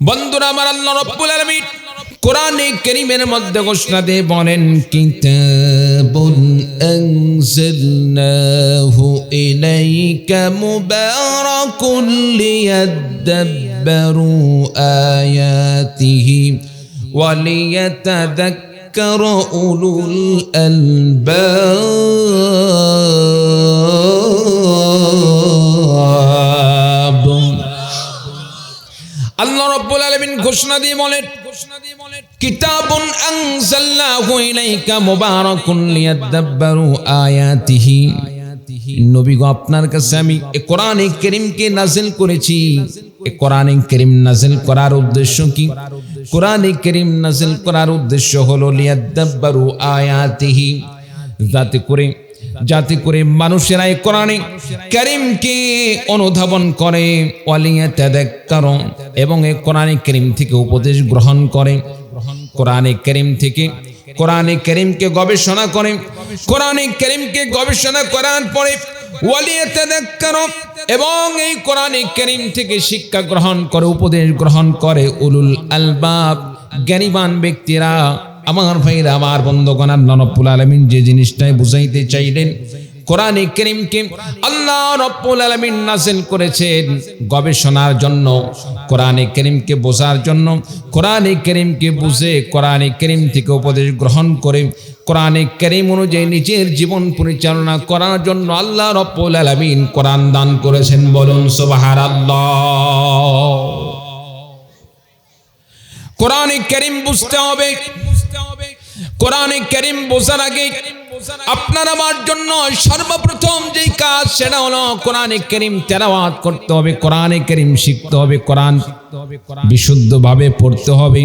বন্ধুরা আমার, আল্লাহ রাব্বুল আলামিন কোরআনে কারীমের মধ্যে ঘোষণা দিয়ে বলেন, কিতাবুন আনজালনাহু ইলাইকা মুবারাকুন লিয়াদাব্বারু আয়াতিহি ওয়া লিয়াতাযাক্কারা উলুল আলবাব। আল্লাহ রাব্বুল আলামিন ঘোষণা দিয়ে বলেন, কিতাবুন আনজালনাহু ইলাইকা মুবারাকুন লিয়াদাব্বারু আয়াতিহি। নবী গো, আপনার কাছে আমি এই কোরআনে কারীমকে নাযিল করেছি। এই কোরআনে কারীম নাযিল করার উদ্দেশ্য কি? কোরআনে কারীম নাযিল করার উদ্দেশ্য হলো লিয়াদাব্বারু আয়াতিহি, যাতে করে মানুষেরা এই কোরআনে কারীমকে অনুধাবন করে, ওয়ালিয়াতাযাক্কারু, এবং এই কোরআনে কারীম থেকে উপদেশ গ্রহণ করে, কোরআনে কারীমকে গবেষণা করে, কোরআনে কারীমকে গবেষণা করার পরে ওয়ালিয়াতাযাক্কারু, এবং এই কোরআনে কারীম থেকে শিক্ষা গ্রহণ করে, উপদেশ গ্রহণ করে উলুল আলবাব, জ্ঞানীবান ব্যক্তিরা। আমার ভাইরা, আমার বন্ধুগণ, আল্লাহ রাব্বুল আলামিন যে জিনিসটাই বুঝাইতে চাইলেন, কোরআনে কারীমকে আল্লাহ রাব্বুল আলামিন নাযিল করেছেন গবেষণার জন্য, কোরআনে কারীমকে বোঝার জন্য, কোরআনে কারীমকে বুঝে কোরআনে কারীম থেকে উপদেশ গ্রহণ করে কোরআনে কারীম অনুযায়ী নিজের জীবন পরিচালনা করার জন্য আল্লাহ রাব্বুল আলামিন কোরআন দান করেছেন। বলুন সুবহানাল্লাহ। কোরআনে কারীম বুঝতে হবে। কোরআনে কারীম বোঝার আগে আপনার আমার জন্য সর্বপ্রথম যেই কাজ, সেটা হলো কোরআনে কারীম তেলাওয়াত করতে হবে, কোরআনে কারীম শিখতে হবে, কোরআন বিশুদ্ধভাবে পড়তে হবে,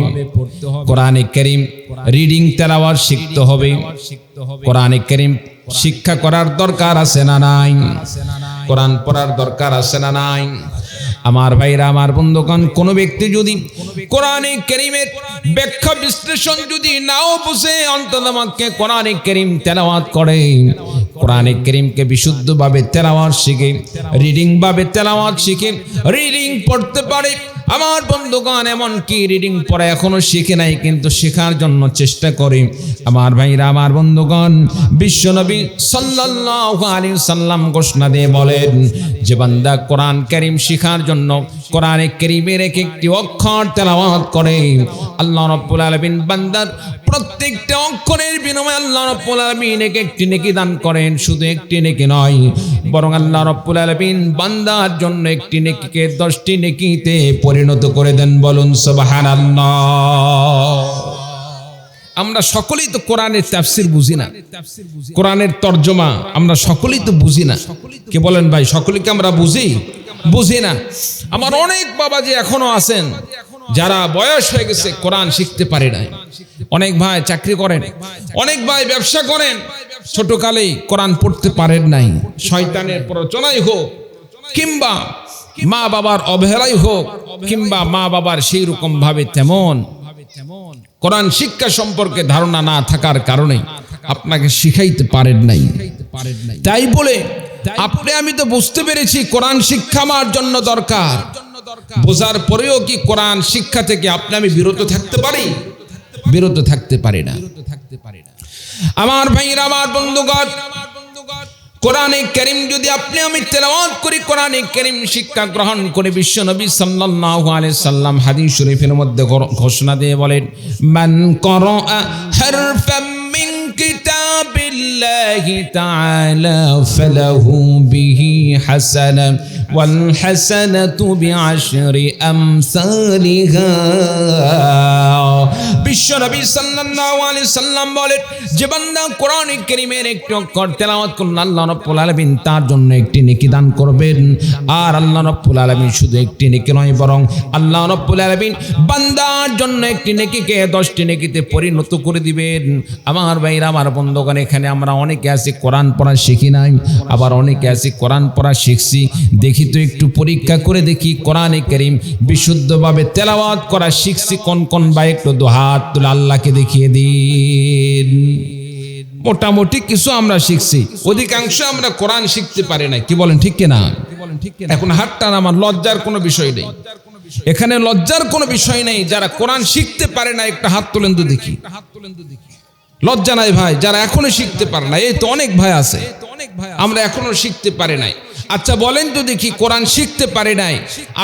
কোরআনে কারীম রিডিং তেলাওয়াত শিখতে হবে। কোরআনে কারীম শিক্ষা করার দরকার আছে না নাই? কোরআন পড়ার দরকার আছে না নাই? আমার ভাইরা, আমার বন্ধুগণ, কোন ব্যক্তি যদি কোরআনে কারীমের ব্যাখ্যা বিশ্লেষণ যদি নাও বুঝে, অন্ততপক্ষে কোরআনে কারীম তেলাওয়াত করে, কোরআনে কারীমকে বিশুদ্ধভাবে তেলাওয়াত শিখে, রিডিং ভাবে তেলাওয়াত শিখে, রিডিং পড়তে পারে। আমার বন্ধুগণ, এমন কি রিডিং পড়া এখনো শিখে নাই, কিন্তু শেখার জন্য চেষ্টা করে। আমার ভাইরা, আমার বন্ধুগণ, বিশ্বনবী সাল্লাল্লাহু আলাইহি সাল্লাম ঘোষণা দিয়ে বলেন, যে বান্দা কোরআন কারীম শেখার জন্য কোরআনে কারীমের এক একটি অক্ষর তেলাওয়াত করে, আল্লাহ রাব্বুল আলামিন বান্দার প্রত্যেকটা অক্ষরের বিনিময়ে আল্লাহ রাব্বুল আলামিন এক একটি নেকি দান করেন। শুধু একটি নেকি নয়, বরং আল্লাহ রাব্বুল আলামিন বান্দার জন্য একটি নেকিকে 10টি নেকিতে পরিণত করে দেন। বলুন সুবহানাল্লাহ। আমরা সকলেই তো কোরআনের তাফসীর বুঝি না, কোরআনের তরজমা আমরা সকলেই তো বুঝি না। কে বলেন ভাই, সকলেই কি আমরা বুঝি না? আমার অনেক বাবা যে এখনো আছেন, যারা বয়স হয়ে গেছে, কোরআন শিখতে পারে না। অনেক ভাই চাকরি করেন, অনেক ভাই ব্যবসা করেন, ছোটকালেই কোরআন পড়তে পারেন নাই। শয়তানের প্ররোচনাই হোক, কিংবা মা বাবার অবহেলাই হোক, কিংবা মা বাবার সেই রকম ভাবে তেমন কোরআন শিক্ষা সম্পর্কে ধারণা না থাকার কারণে আপনাকে শিখাইতে পারেন নাই। তাই বলে আপনি আমি তো বুঝতে পেরেছি কোরআন শিক্ষা আমার জন্য দরকার, বোঝার পরেও কি কোরআন শিক্ষা থেকে আপনি আমি বিরত থাকতে পারি? বিরত থাকতে পারি না। আমার ভাইরা, আমার বন্ধুগণ, কোরআনে কারীম যদি আপনি আমি তেলাওয়াত করি, কোরআনে কারীম শিক্ষা গ্রহণ করে, বিশ্বনবী সাল্লাল্লাহু আলাইহি সাল্লাম হাদিস শরীফের মধ্যে ঘোষণা দিয়ে বলেন, মান ক্বারা হারফাম মিন কিতাবিল্লাহি তাআলা ফালাহু বিহি হাসানা ওয়াল হাসানাতু বিআশরি আমসালিহা। বিশ্বনবী সাল্লাল্লাহু আলাইহি সাল্লাম বলেন, যে বান্দা কোরআনে কারীমের একটি অক্ষর তেলাওয়াত করল, আল্লাহ রাব্বুল আলামিন তার জন্য একটি নেকি দান করবেন। আর আল্লাহ রাব্বুল আলামিন শুধু একটি নেকি নয়, বরং আল্লাহ রাব্বুল আলামিন বান্দার জন্য একটি নেকিকে 10টি নেকিতে পরিণত করে দিবেন। আমার ভাইরা, আমার বন্ধুগণ, এখানে আমরা অনেকে আছি কোরআন পড়া শিখি নাই, আবার অনেকে আছি কোরআন পড়া শিখছি। দেখি তো একটু পরীক্ষা করে দেখি, কোরআনে কারীম বিশুদ্ধভাবে তেলাওয়াত করা শিখছি কোন কোন ভাই? একটু দুহাত তুলে আল্লাহকে দেখিয়ে দিন। মোটামুটি কিছু আমরা শিখছি, অধিকাংশ আমরা কোরআন শিখতে পারি না। কি বলেন, ঠিক কিনা? এখন হাতটা আমার লজ্জার কোনো বিষয় নেই। এখানে লজ্জার কোনো বিষয় নেই। যারা কোরআন শিখতে পারে না একটা হাত তোলেন তো দেখি। লজ্জা নাই ভাই, যারা এখনো শিখতে পারে না। এই তো অনেক ভাই আছে, আমরা এখনো শিখতে পারি নাই। আচ্ছা বলেন তো দেখি, কোরআন শিখতে পারি নাই,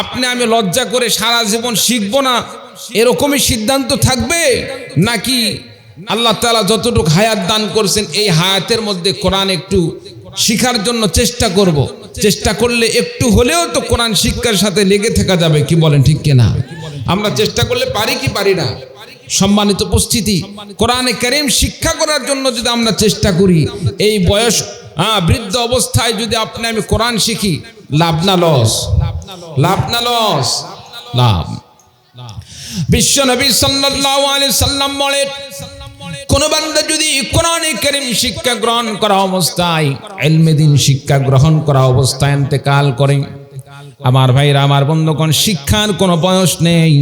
আপনি আমি লজ্জা করে সারা জীবন শিখবো না এরকমই সিদ্ধান্ত থাকবে, নাকি আল্লাহ তাআলা যতটুকু হায়াত দান করছেন এই হায়াতের মধ্যে কোরআন একটু শিখার জন্য চেষ্টা করব, চেষ্টা করলে একটু হলেও তো কোরআন শিক্ষার সাথে লেগে থাকা যাবে, কি বলেন ঠিক কিনা? আমরা চেষ্টা করলে পারি কি পারি না? সম্মানিত উপস্থিতি, কোরআনে কারীম শিক্ষা করার জন্য যদি আমরা চেষ্টা করি, এই বয়স বৃদ্ধ অবস্থায় যদি আপনি আমি কোরআন শিখি, লাভ না লস? লাভ না লস? লাভ। বিশ্ব নবী সাল্লাল্লাহু আলাইহি সাল্লাম বলেন, কোন বান্দা যদি কোরআনে কারীম শিক্ষা গ্রহণ করা অবস্থায়, ইলমে দ্বীন শিক্ষা গ্রহণ করা অবস্থায় ইন্তেকাল করে, আমার ভাইরা আমার বন্ধুগণ, শিক্ষার কোনো বয়স নেই।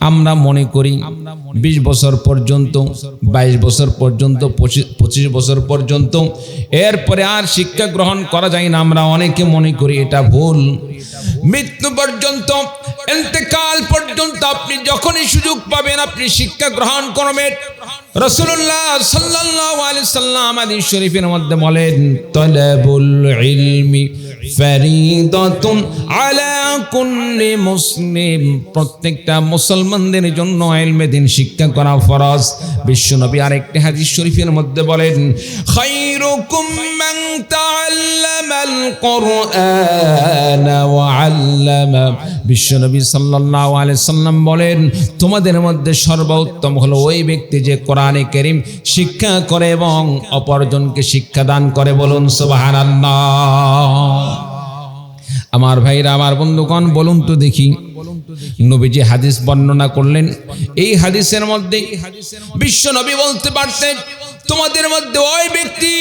আমরা মনে করি 20 বছর পর্যন্ত, 22 বছর পর্যন্ত, 25 বছর পর্যন্ত, এরপরে আর শিক্ষা গ্রহণ করা যায় না। আমরা অনেকে মনে করি, এটা ভুল। মৃত্যু পর্যন্ত, ইন্তেকাল পর্যন্ত আপনি যখনই সুযোগ পাবেন আপনি শিক্ষা গ্রহণ করবেন। রাসূলুল্লাহ সাল্লাল্লাহু আলাইহি সাল্লাম হাদিস শরীফের মধ্যে বলেন, তালাবুল ইলমি ফরিদাতুন আলা কুল্লি মুসলিম, প্রত্যেকটা মুসলমানদের জন্য ইলমে দ্বীন শিক্ষা করা ফরজ। বিশ্বনবী আরেকটি হাদিস শরীফের মধ্যে বলেন, খায়রুকুম মান তাআল্লামাল কুরআন ওয়া আল্লামা। বিশ্বনবী সাল্লাল্লাহু আলাইহি সাল্লাম বলেন, তোমাদের মধ্যে সর্বোত্তম হলো ওই ব্যক্তি যে কোরআনে কারীম শিক্ষা করে এবং অপরজনকে শিক্ষা দান করে। বলুন সুবহানাল্লাহ। আমার ভাইরা আমার বন্ধুগণ, বলুন তো দেখি, নবীজি হাদিস বর্ণনা করলেন, এই হাদিসের মধ্যে বিশ্ব নবী বলতে পারতেন, তোমাদের মধ্যে ওই ব্যক্তি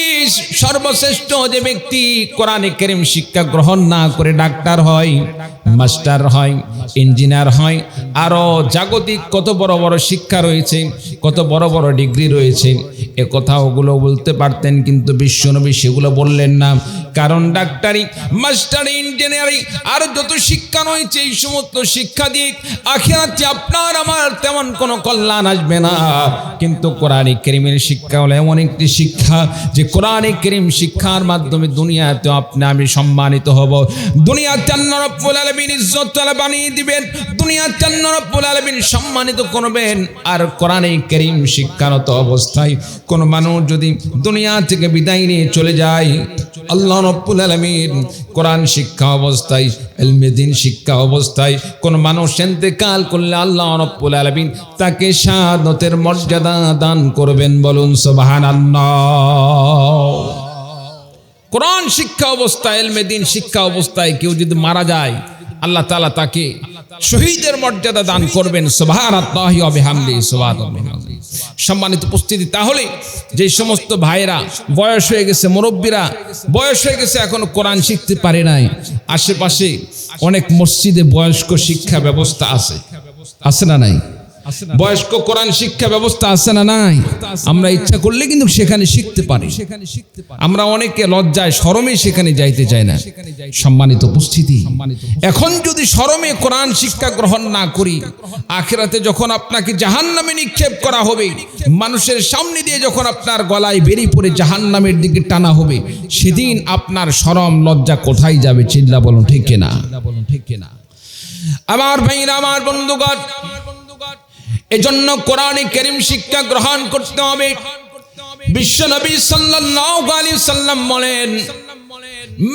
সর্বশ্রেষ্ঠ যে ব্যক্তি কোরআনে কারীম শিক্ষা গ্রহণ না করে ডাক্তার হয়, মাস্টার হয়, ইঞ্জিনিয়ার হয়, আরো জাগতিক কত বড় বড় শিক্ষা রয়েছে, কত বড় বড় ডিগ্রি রয়েছে, এ কথা ওগুলো বলতে পারতেন, কিন্তু বিশ্বনবী সেগুলো বললেন না। কারণ ডাক্তারি, মাস্টারি, ইঞ্জিনিয়ারিং আর যত শিক্ষা রয়েছে, এই সমস্ত শিক্ষা দিয়ে আখিরাতে আপনার আমার তেমন কোনো কল্যাণ আসবে না। কিন্তু কোরআনে কারীমের শিক্ষা হলো এমন একটি শিক্ষা যে কোরআনে কারীম শিক্ষার মাধ্যমে দুনিয়াতে আপনি আমি সম্মানিত হব, দুনিয়াতে আল্লাহ রাব্বুল আলামিন ইজ্জত বানিয়ে দিবেন, দুনিয়াতে আল্লাহ রাব্বুল আলামিন সম্মানিত করবেন। আর কোরআনে কারীম শিক্ষারত অবস্থায় কোন মানুষ যদি দুনিয়া থেকে বিদায় নিয়ে চলে যায়, আল্লাহ রাব্বুল আলামিন কোরআন শিক্ষা অবস্থায়, ইলমে দ্বীন শিক্ষা অবস্থায় কোন মানুষ ইন্তেকাল করলে আল্লাহ রাব্বুল আলামিন তাকে শাহাদাতের মর্যাদা দান করবেন। বলুন সুবহানাল্লাহ। কোরআন শিক্ষা অবস্থায়, ইলমে দ্বীন শিক্ষা অবস্থায় কেউ যদি মারা যায়, আল্লাহ তাআলা তাকে শহীদের মর্যাদা দান করবেন। সুবহানাল্লাহি ওয়া বিহামদিহি, সুবহানাল্লাহ। সম্মানিত উপস্থিতি, তাহলে যে সমস্ত ভাইরা বয়স হয়ে গেছে, মুরব্বীরা বয়স হয়ে গেছে, এখনো কোরআন শিখতে পারে নাই, আশেপাশে অনেক মসজিদে বয়স্ক শিক্ষা ব্যবস্থা আছে, আছে না নাই? বয়স্ক কোরআন শিক্ষা ব্যবস্থা আছে না নাই? আমরা ইচ্ছা করলে কিন্তু সেখানে শিখতে পারি। আমরা অনেকে লজ্জায় শরমে সেখানে যাইতে চাই না। সম্মানিত উপস্থিতি, এখন যদি শরমে কোরআন শিক্ষা গ্রহণ না করি, আখিরাতে যখন আপনাকে জাহান্নামে নিক্ষেপ করা হবে, মানুষের সামনে দিয়ে যখন আপনার গলায় বেরিয়ে পড়ে জাহান্নামের দিকে টানা হবে, সেদিন আপনার শরম লজ্জা কোথায় যাবে? চিল্লা বলুন ঠিক কিনা? আমার ভাইরা আমার বন্ধুগণ, এজন্য কোরআনে কারীম শিক্ষা গ্রহণ করতে হবে। বিশ্বনবী সাল্লাল্লাহু আলাইহি সাল্লাম বলেন,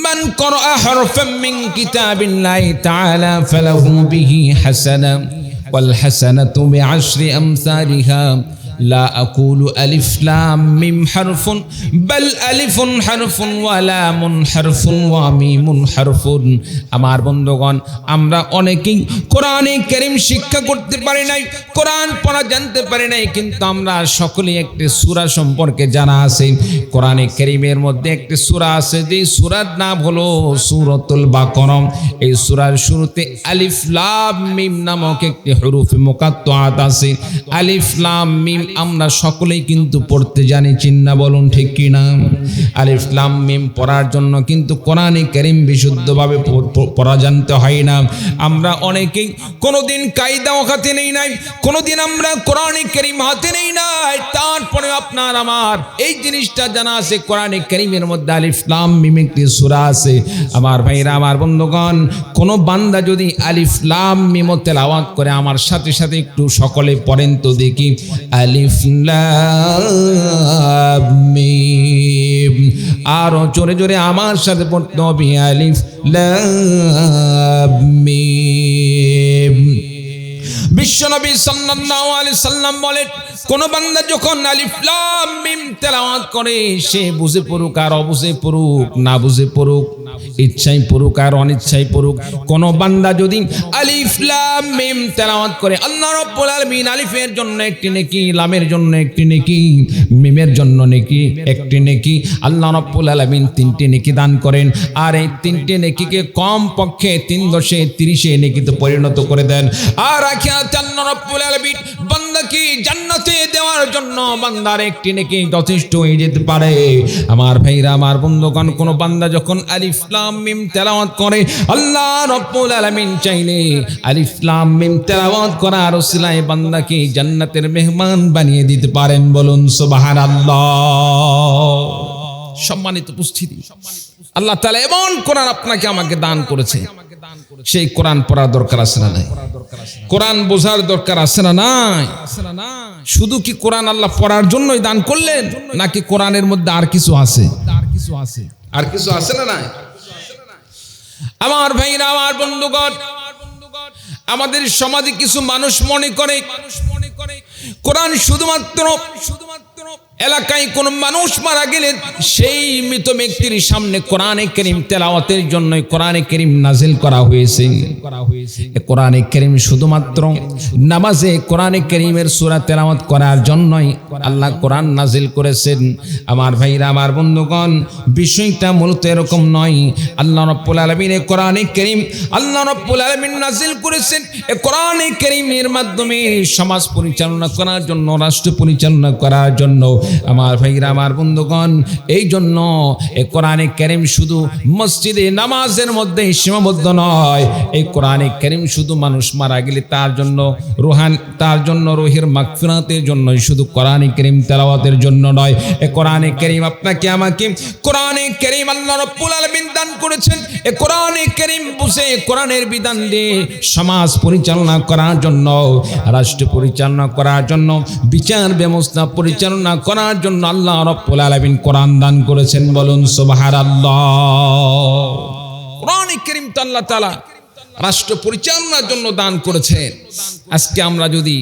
মান ক্বারা হারফাম মিন কিতাবিল্লাহি তাআলা ফালাহু বিহি হাসানা ওয়াল হাসানাতু বিআশরি আমসালিহা লা আকুলু আলিফ লাম মিম হারফুন বাল আলিফুন হারফুন ওয়া লামুন হারফুন ওয়া মিমুন হারফুন। আমার বন্ধুগণ, আমরা অনেকেই কোরআনে কারীম শিক্ষা করতে পারি নাই, কোরআন পড়া জানতে পারি নাই, কিন্তু আমরা সকলেই একটি সূরা সম্পর্কে জানা আছে। কোরআনে কারীমের মধ্যে একটি সূরা আছে, যে সূরার নাম হলো সূরাতুল বাকারা। এই সূরার শুরুতে আলিফ লাম মিম নামক একটি হরফে মুকাত্তাআত আছে। আলিফ লাম মিম আমরা সকলেই কিন্তু পড়তে জানি, চিন্না বলুন ঠিক কিনা? আলিফ লাম মিম পড়ার জন্য কিন্তু কোরআনে কারীম বিশুদ্ধভাবে পড়া জানতে হয় না। আমরা অনেকেই কোনোদিন কায়দা হাতে নেই নাই, কোনোদিন আমরা কোরআনে কারীম হাতে নেই নাই, তারপরে আপনার আমার এই জিনিসটা জানা আছে কোরআনে কারীমের মধ্যে আলিফ লাম মিম একটি সূরা আছে। আমার ভাইরা, আমার বন্ধুগণ, কোন বান্দা যদি আলিফ লাম মিম তেলাওয়াত করে আমার সাথে সাথে একটু সকলে পড়েন তো দেখি, আলিফ লাম মিম। আরো জোরে জোরে আমার সাথে পড়তে হবে, আলিফ লাম মিম। বিশ্বনবী সাল্লাল্লাহু আলাইহি সাল্লাম বলেন, কোন বান্দা যখন আলিফ লাম মিম তেলাওয়াত করে সে বুঝে পড়ুক আর অবুঝে পড়ুক, না বুঝে পড়ুক, ইচ্ছাই পড়ুক আর অনিচ্ছাই পড়ুক, কোন বান্দা যদি আলিফ লাম মিম তেলাওয়াত করে আল্লাহ রাব্বুল আলামিন আলিফের জন্য একটি নেকি, লামের জন্য একটি নেকি, মিমের জন্য নেকি একটি নেকি, আল্লাহ রাব্বুল আলামিন তিনটি নেকি দান করেন। আর এই তিনটি নেকিকে কম পক্ষে 3 10 30 নেকিতে পরিণত করে দেন। আর আখিরাতে আল্লাহ রাব্বুল আলামিন বান্দাকে জান্নাতে দেওয়ার জন্য বান্দার একটি নেকি যথেষ্ট হয়ে যেতে পারে। আমার ভাইরা, আমার বন্ধুগণ, কোন বান্দা যখন আলিফ লাম মিম তেলাওয়াত করে আল্লাহ রাব্বুল আলামিন চাইলে আলিফ লাম মিম তেলাওয়াত করার ওসিলায় বান্দাকে জান্নাতের মেহমান বানিয়ে দিতে পারেন। বলুন সুবহানাল্লাহ। সম্মানিত উপস্থিতি, আল্লাহ তাআলা এমন কোরআন আপনাকে আমাকে দান করেছে, সেই কোরআন পড়ার দরকার আছে না নাই? কোরআন বোঝার দরকার আছে না নাই? শুধু কি কোরআন আল্লাহ পড়ার জন্যই দান করলেন, নাকি কোরআনের মধ্যে আর কিছু আছে? আর কিছু আছে না নাই? আমার ভাইরা, আমার বন্ধুগণ, আমাদের সমাজে কিছু মানুষ মনে করে কোরআন শুধুমাত্র এলাকায় কোন মানুষ মারা গেলে সেই মৃত ব্যক্তির সামনে কোরআনে কারীম তেলাওয়াতের জন্য কোরআনে কারীম নাজিল করা হয়েছে। কোরআনে কারীম শুধুমাত্র নামাজে কোরআনে কারীমের সূরা তেলাওয়াত করার জন্যই আল্লাহ কোরআন নাজিল করেছেন। আমার ভাইরা, আমার বন্ধুগণ, বিষয়টা মূলত এরকম নয়। আল্লাহ রাব্বুল আলামিন কোরআনে কারীম আল্লাহ রাব্বুল আলামিন নাজিল করেছেন এই কোরআনে কারীমের মাধ্যমে সমাজ পরিচালনা করার জন্য, রাষ্ট্র পরিচালনা করার জন্য। আমার ভাইরা, আমার বন্ধুগণ, এই জন্য এই কোরআনে কারীম শুধু মসজিদে নামাজের মধ্যে সীমাবদ্ধ নয়। এই কোরআনে কারীম শুধু মানুষ মারা গেলে তার জন্য রুহের মাগফিরাতের জন্য, শুধু কোরআনে কারীম তেলাওয়াতের জন্য নয়। এই কোরআনে কারীম আপনাকে আমাকে কোরআনে কারীম আল্লাহ রাব্বুল আলামিন দান করেছেন। এই কোরআনে কারীম বুঝে কোরআনের বিধান দিয়ে সমাজ পরিচালনা করার জন্য, রাষ্ট্র পরিচালনা করার জন্য, বিচার ব্যবস্থা পরিচালনা করার জন্য আল্লাহ রাব্বুল আলামিন কোরআন দান করেছেন। বলুন সুবহানাল্লাহ। কোরআনে কারীম তো আল্লাহ তাআলা রাষ্ট্র পরিচালনার জন্য দান করেছেন। আজকে আমরা যদি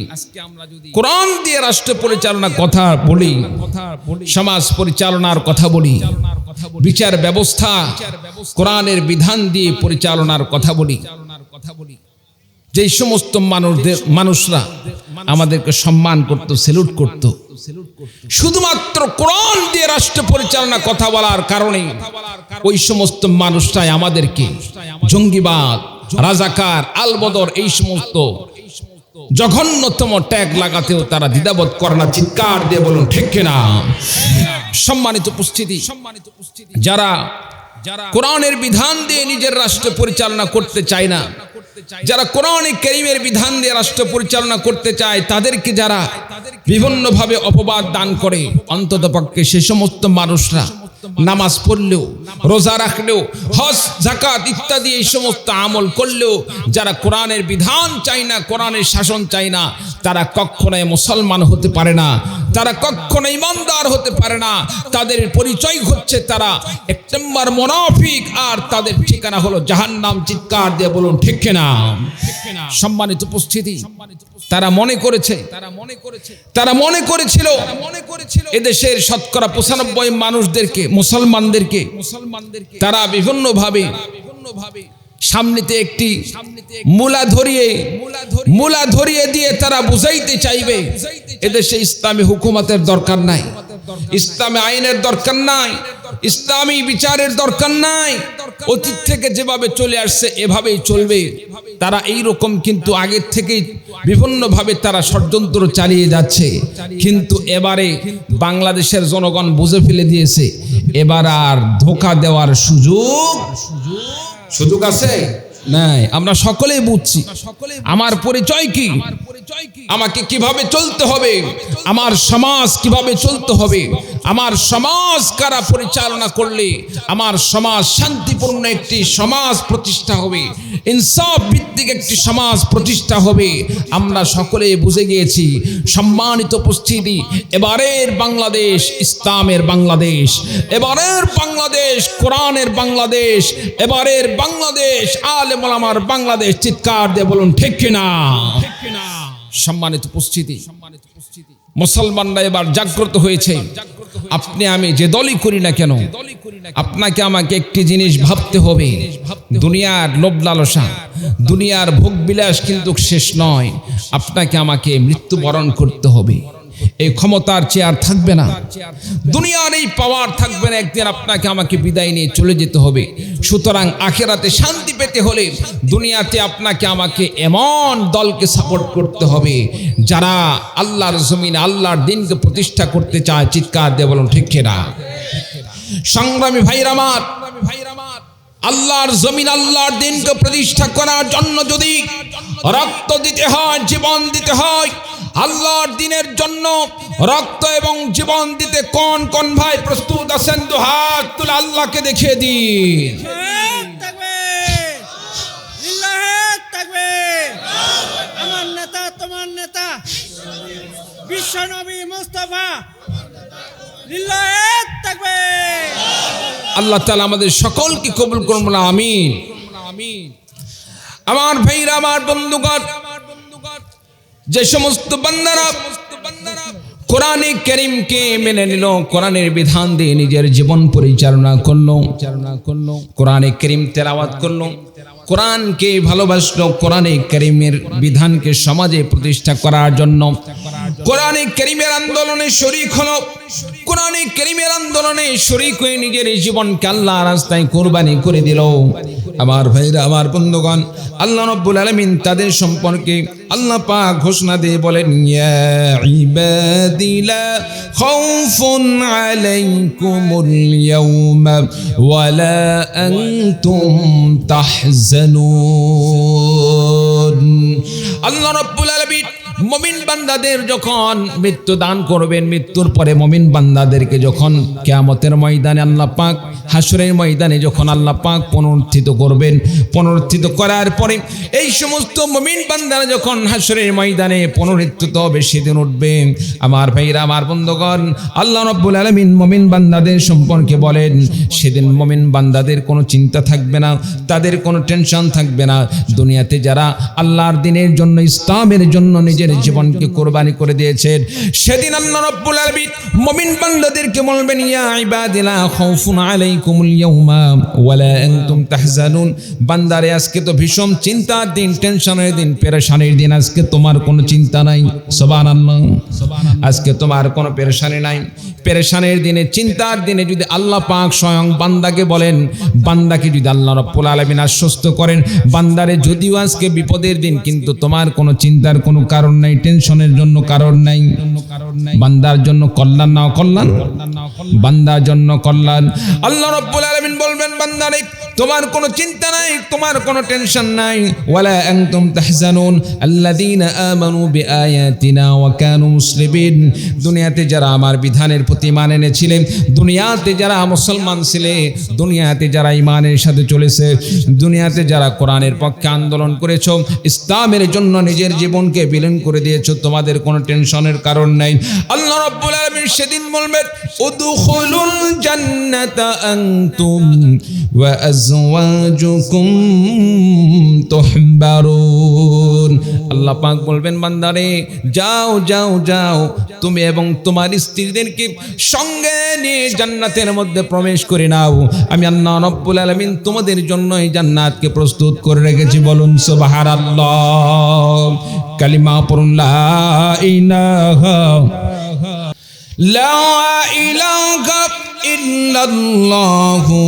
কোরআন দিয়ে রাষ্ট্র পরিচালনার কথা বলি, সমাজ পরিচালনার কথা বলি, বিচার ব্যবস্থা কোরআনের বিধান দিয়ে পরিচালনার কথা বলি, যেই সমস্ত মানুষরা আমাদেরকে সম্মান করত, স্যালুট করত, শুধুমাত্র কোরআন দিয়ে রাষ্ট্র পরিচালনা কথা বলার কারণে ওই সমস্ত মানুষরাই আমাদেরকে জঙ্গিবাদ, রাজাকার, আলবদর এই সমস্ত জঘন্যতম ট্যাগ লাগাতেও তারা দ্বিধাবোধ করে না। চিৎকার দিয়ে বলুন ঠিক কিনা? সম্মানিত উপস্থিতি, যারা কোরআনের বিধান দিয়ে নিজের রাষ্ট্র পরিচালনা করতে চায় না, যারা কোরআনে কারীমের বিধান দিয়ে রাষ্ট্র পরিচালনা করতে চায়, তাদেরকে যারা বিভিন্নভাবে অপবাদ দান করে, অন্ততপক্ষে সে সমস্ত মানুষরা নামাজ পড়লেও, রোজা রাখলেও, হজ, যাকাত ইত্যাদি এই সমস্ত আমল করলেও যারা কোরআনের বিধান চায় না, কোরআনের শাসন চায় না, তারা কখনোই মুসলমান হতে পারে না, তারা কখনো ইমানদার হতে পারে না। তাদের পরিচয় হচ্ছে তারা এক নম্বর মুনাফিক, আর তাদের ঠিকানা হলো জাহান্নাম। চিৎকার দিয়ে বলুন ঠিক কিনা? সম্মানিত উপস্থিতি, তারা মনে করেছিল এদেশের শতকরা 95 মানুষদেরকে, মুসলমানদেরকে তারা বিভিন্নভাবে সামনেতে একটি মূলা ধরিয়ে দিয়ে তারা বুঝাইতে চাইবে এদেশে ইসলামী হুকুমতের দরকার নাই, ইসলামী আইনের দরকার নাই, ইসলামী বিচারের দরকার নাই, অতীত থেকে যেভাবে চলে আসছে এভাবেই চলবে। তারা এই রকম কিন্তু আগের থেকেই বিভিন্নভাবে তারা ষড়যন্ত্র চালিয়ে যাচ্ছে। কিন্তু এবারে বাংলাদেশের জনগণ বুঝে ফেলে দিয়েছে, এবার আর ধোঁকা দেওয়ার সুযোগ আছে নাই। আমরা সকলেই বুঝছি আমার পরিচয় কি, আমাকে কিভাবে চলতে হবে, আমার সমাজ কিভাবে চলতে হবে, আমার সমাজ কারা পরিচালনা করলে আমার সমাজ শান্তিপূর্ণ একটি সমাজ প্রতিষ্ঠা হবে, ইনসাফ ভিত্তিক একটি সমাজ প্রতিষ্ঠা হবে। আমরা সকলেই বুঝে গিয়েছি। সম্মানিত উপস্থিতি, এবারের বাংলাদেশ ইসলামের বাংলাদেশ, এবারের বাংলাদেশ কোরআনের বাংলাদেশ, এবারের বাংলাদেশ আলেম ওলামার বাংলাদেশ। চিৎকার দিয়ে বলুন ঠিক কিনা? সম্মানিত উপস্থিতি, মুসলমানরা এবার জাগ্রত হয়েছে। আপনি আমি যে দলই করি না কেন, আপনাকে আমাকে একটি জিনিস ভাবতে হবে, দুনিয়ার লোভ লালসা, দুনিয়ার ভোগ বিলাস কিন্তু শেষ নয়। আপনাকে আমাকে মৃত্যুবরণ করতে হবে। এই ক্ষমতার চেয়ার থাকবে না, দুনিয়ার এই পাওয়ার থাকবে না, একদিন আপনাকে আমাকে বিদায় নিয়ে চলে যেতে হবে। সুতরাং আখিরাতে শান্তি পেতে হলে দুনিয়াতে আপনাকে আমাকে এমন দলকে সাপোর্ট করতে হবে যারা আল্লাহর জমিনে আল্লাহর দিনকে প্রতিষ্ঠা করতে চায়। চিৎকার দিয়ে বলুন ঠিক কিনা? সংগ্রামী ভাইরা আমার, আল্লাহর জমিন আল্লাহর দিনকে প্রতিষ্ঠা করার জন্য যদি রক্ত দিতে হয়, জীবন দিতে হয়, আল্লাহর দিনের জন্য রক্ত এবং জীবন দিতে কোন কোন ভাই প্রস্তুত আছেন? দু হাত তুলে আল্লাহকে দেখিয়ে দিন। আমার নেতা, তোমার নেতা বিশ্বনবী মুস্তাফা, লিল্লাহে তাকবীর। আল্লাহ তাআলা আমাদের সকলকে কবুল করুন, আমিন। আমার ভাইরা, আমার বন্ধুগণ, যে সমস্ত বান্দারা কোরআনে কারীমকে মেনে নিল, কোরআনের বিধান দিয়ে নিজের জীবন পরিচালনা করলো, কোরআনে কারীম তেলাওয়াত করলো, কোরআনকে ভালোবাসলো, কোরআনে কারীমের বিধানকে সমাজে প্রতিষ্ঠা করার জন্য কোরআনে কারীমের আন্দোলনে শরীক হলো, কোরআনে কারীমের আন্দোলনে শরীক হয়ে নিজের জীবনকে আল্লাহর রাস্তায় কুরবানি করে দিল। আমার ভাইরা, আমার বন্ধুগণ, আল্লাহ রাব্বুল আলামিন তাদের সম্পর্কে আল্লাহ পাক ঘোষণা দিয়ে বলেন, ইয়া ইবাদি লা খাউফুন আলাইকুমুল ইয়াওমা ওয়া লা আনতুম তাহজানুন। আল্লাহ রাব্বুল আলামিন মুমিন বান্দাদের যখন মৃত্যু দান করবেন, মৃত্যুর পরে মুমিন বান্দাদেরকে যখন কিয়ামতের ময়দানে আল্লাহ পাক, হাসরের ময়দানে যখন আল্লাহ পাক পুনরুত্থিত করবেন, পুনরুত্থিত করার পরে এই সমস্ত মুমিন বান্দারা যখন হাসরের ময়দানে পুনরুত্থিত হবে, সেদিন উঠবেন। আমার ভাইরা, আমার বন্ধুগণ, আল্লাহ রাব্বুল আলামিন মুমিন বান্দাদের সম্পর্কে বলেন, সেদিন মুমিন বান্দাদের কোনো চিন্তা থাকবে না, তাদের কোনো টেনশন থাকবে না। দুনিয়াতে যারা আল্লাহর দিনের জন্য, ইসলামের জন্য নিজের জীবনকে কুরবানি করে দিয়েছেন, সেদিন আল্লাহ রাব্বুল আলামিন মুমিন বান্দাদেরকে বলবেন, ইয়া ইবাদি লা খাউফুন আলাইকুমুল ইয়াওমা ওয়া লা আনতুম তাহজানুন। বান্দারে, আজকে তো ভীষণ চিন্তার দিন, টেনশনের দিন, পেরেশানির দিন। আজকে তোমার কোনো চিন্তা নাই। সুবহানাল্লাহ। আজকে তোমার কোনো পেরেশানি নাই। পেরেশানির দিনে, চিন্তার দিনে যদি আল্লাহ পাক স্বয়ং বান্দাকে বলেন, বান্দাকে যদি আল্লাহ রাব্বুল আলামিন আশ্বস্ত করেন, বান্দারে যদিও আজকে বিপদের দিন, কিন্তু তোমার কোনো চিন্তার কোনো কারণ নাই, টেনশনের জন্য কারণ নাই। বান্দার জন্য কল্যাণ না অকল্যাণ? বান্দার জন্য কল্যাণ। আল্লাহ রাব্বুল আলামিন বলবেন, বান্দারে তোমার কোনো চিন্তা নাই, তোমার কোনো টেনশন নাই। ওয়ালা আনতুম তাহজানুন আল্লাযীনা আমানু বিআয়াতিনা ওয়া কানু মুসলিমিন। দুনিয়াতে যারা আমার বিধানের প্রতি ঈমান এনেছিলেন, দুনিয়াতে যারা মুসলমান ছিলে, দুনিয়াতে যারা ঈমানের সাথে চলেছে, দুনিয়াতে যারা কোরআনের পক্ষে আন্দোলন করেছো, ইসলামের জন্য নিজের জীবনকে বিলীন করে দিয়েছো, তোমাদের কোনো টেনশনের কারণ নাই। আল্লাহ রাব্বুল আলামিন সেদিন বলবেন, উদখুলুল জান্নাতা আনতুম ওয়া আজওয়াজুকুম তুহবারুন। আল্লাহ পাক বলবেন, বান্দারে যাও যাও যাও, তুমি এবং তোমার স্ত্রীদেরকে সঙ্গে নিয়ে জান্নাতের মধ্যে প্রবেশ করে নাও। আমি আল্লাহ রাব্বুল আলামিন তোমাদের জন্য এই জান্নাতকে প্রস্তুত করে রেখেছি। বলুন সুবহানাল্লাহ। কালিমা পড়ুন, লা ইলাহা ইল্লাল্লাহ। ইল্লাল্লাহু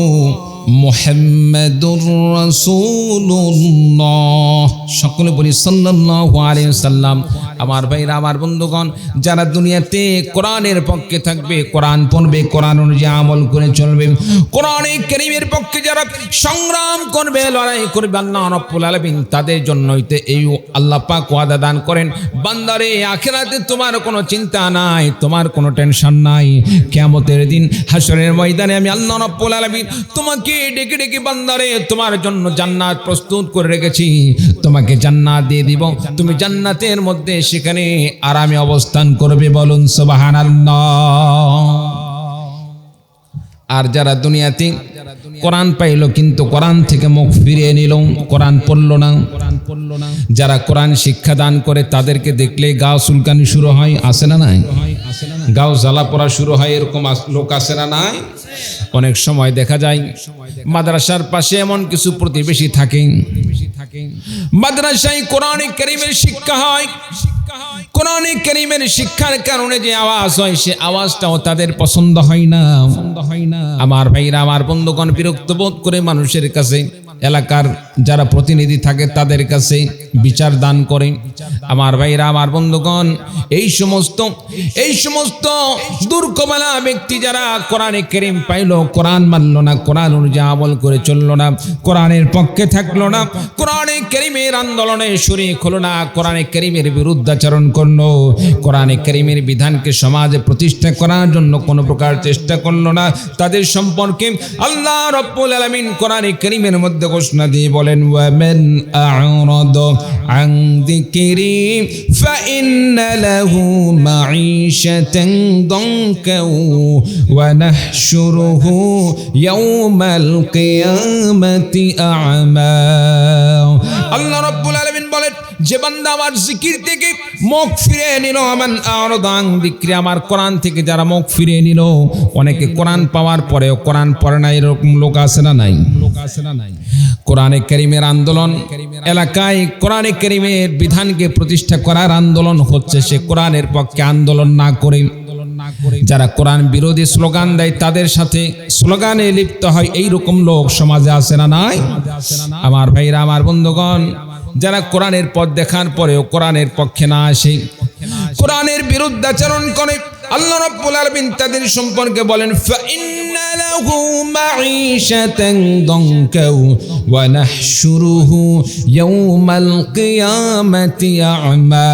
মুহাম্মাদুর রাসূলুল্লাহ। সকলে বলি সাল্লাল্লাহু আলাইহি ওয়াসাল্লাম। আমার ভাইরা, আমার বন্ধুগণ, যারা দুনিয়াতে কোরআনের পক্ষে থাকবে, কোরআন পড়বে, কোরআন অনুযায়ী আমল করে চলবে, কোরআনে কারীমের পক্ষে যারা সংগ্রাম করবে, লড়াই করবে, আল্লাহ রাব্বুল আলামিন তাদের জন্যইতে এই আল্লাহ পাক ওয়াদা দান করেন, বান্দারে আখিরাতে তোমার কোনো চিন্তা নাই, তোমার কোনো টেনশন নাই। কিয়ামতের দিন হাশরের ময়দানে আমি আল্লাহ রাব্বুল আলামিন তোমাকে ডেকে ডেকে, বান্দারে তোমার জন্য জান্নাত প্রস্তুত করে রেখেছি, তোমাকে জান্নাত দিয়ে দিব, তুমি জান্নাতের মধ্যে সেখানে আরামে অবস্থান করবে। বলুন সুবহানাল্লাহ। আর যারা দুনিয়াতে কোরআন পাইলো কিন্তু কোরআন থেকে মুখ ফিরিয়ে নিল, কোরআন পড়লো না, যারা কোরআন শিক্ষা দান করে তাদেরকে দেখলে গা চুলকানি শুরু হয়, আসে না নাই? গাও জ্বালা পড়া শুরু হয়, এরকম লোক আসে না নাই? অনেক সময় দেখা যায় মাদ্রাসার পাশে এমন কিছু প্রতিবেশী থাকে, মাদ্রাসায় কোরআনে কারীমের শিক্ষা হয়, কোরআনে কারীমের শিক্ষার কারণে যে আওয়াজ হয় সে আওয়াজটাও তাদের পছন্দ হয় না। আমার ভাইরা, আমার বন্ধুগণ, বিরক্ত বোধ করে মানুষের কাছে, এলাকার যারা প্রতিনিধি থাকে তাদের কাছে বিচার দান করে। আমার ভাইরা, আমার বন্ধুগণ, এই সমস্ত দুর্কমালা ব্যক্তি যারা কোরআনে কারীম পাইলো, কোরআন মানলো না, কোরআন অনুযায়ী আমল করে চললো না, কোরআনের পক্ষে থাকলো না, কোরআনে কারীমের আন্দোলনে শরীক হলো না, কোরআনে কারীমের বিরুদ্ধাচরণ করলো, কোরআনে কারীমের বিধানকে সমাজে প্রতিষ্ঠা করার জন্য কোনো প্রকার চেষ্টা করলো না, তাদের সম্পর্কে আল্লাহ রাব্বুল আলামিন কোরআনে কারীমের মধ্যে ঘোষণা দিয়ে বলেন, ওয়ামান আ'রাদা আন যিকরি ফাইন্না লাহু মাঈশাতান দানকা ওয়া নাহশুরুহু ইয়াওমাল কিয়ামাতি আ'মা। আল্লাহ রাব্বুল আলামিন বলেন, যে বান্দা আমার জিকির থেকে মুখ ফিরিয়ে নিল, আমান আ'রাদা আন যিকরি, আমার কোরআন থেকে যারা মুখ ফিরিয়ে নিল, অনেকে কোরআন পাওয়ার পরেও কোরআন পড়ে না, এরকম লোক আছে না নাই? কোরআনে কারীমের আন্দোলন, এলাকায় কোরআনে কারীমের বিধানকে প্রতিষ্ঠা করার আন্দোলন হচ্ছে, সে কোরআনের পক্ষে আন্দোলন না করে যারা কোরআন বিরোধী স্লোগান দেয় তাদের সাথে স্লোগানে লিপ্ত হয়, এই রকম লোক সমাজে আছে না নাই? আমার ভাইরা, আমার বন্ধুগণ, যারা কোরআনের পথ দেখার পরেও কোরআনের পক্ষে না আসে, কোরআনের বিরুদ্ধাচরণ করে, আল্লাহ রাব্বুল আলামিন তাদের সম্পর্কে বলেন, ফাইন্না লাহু মাঈশাতান দানকা ওয়া নাহশুরুহু ইয়াওমাল কিয়ামাতি আ'মা।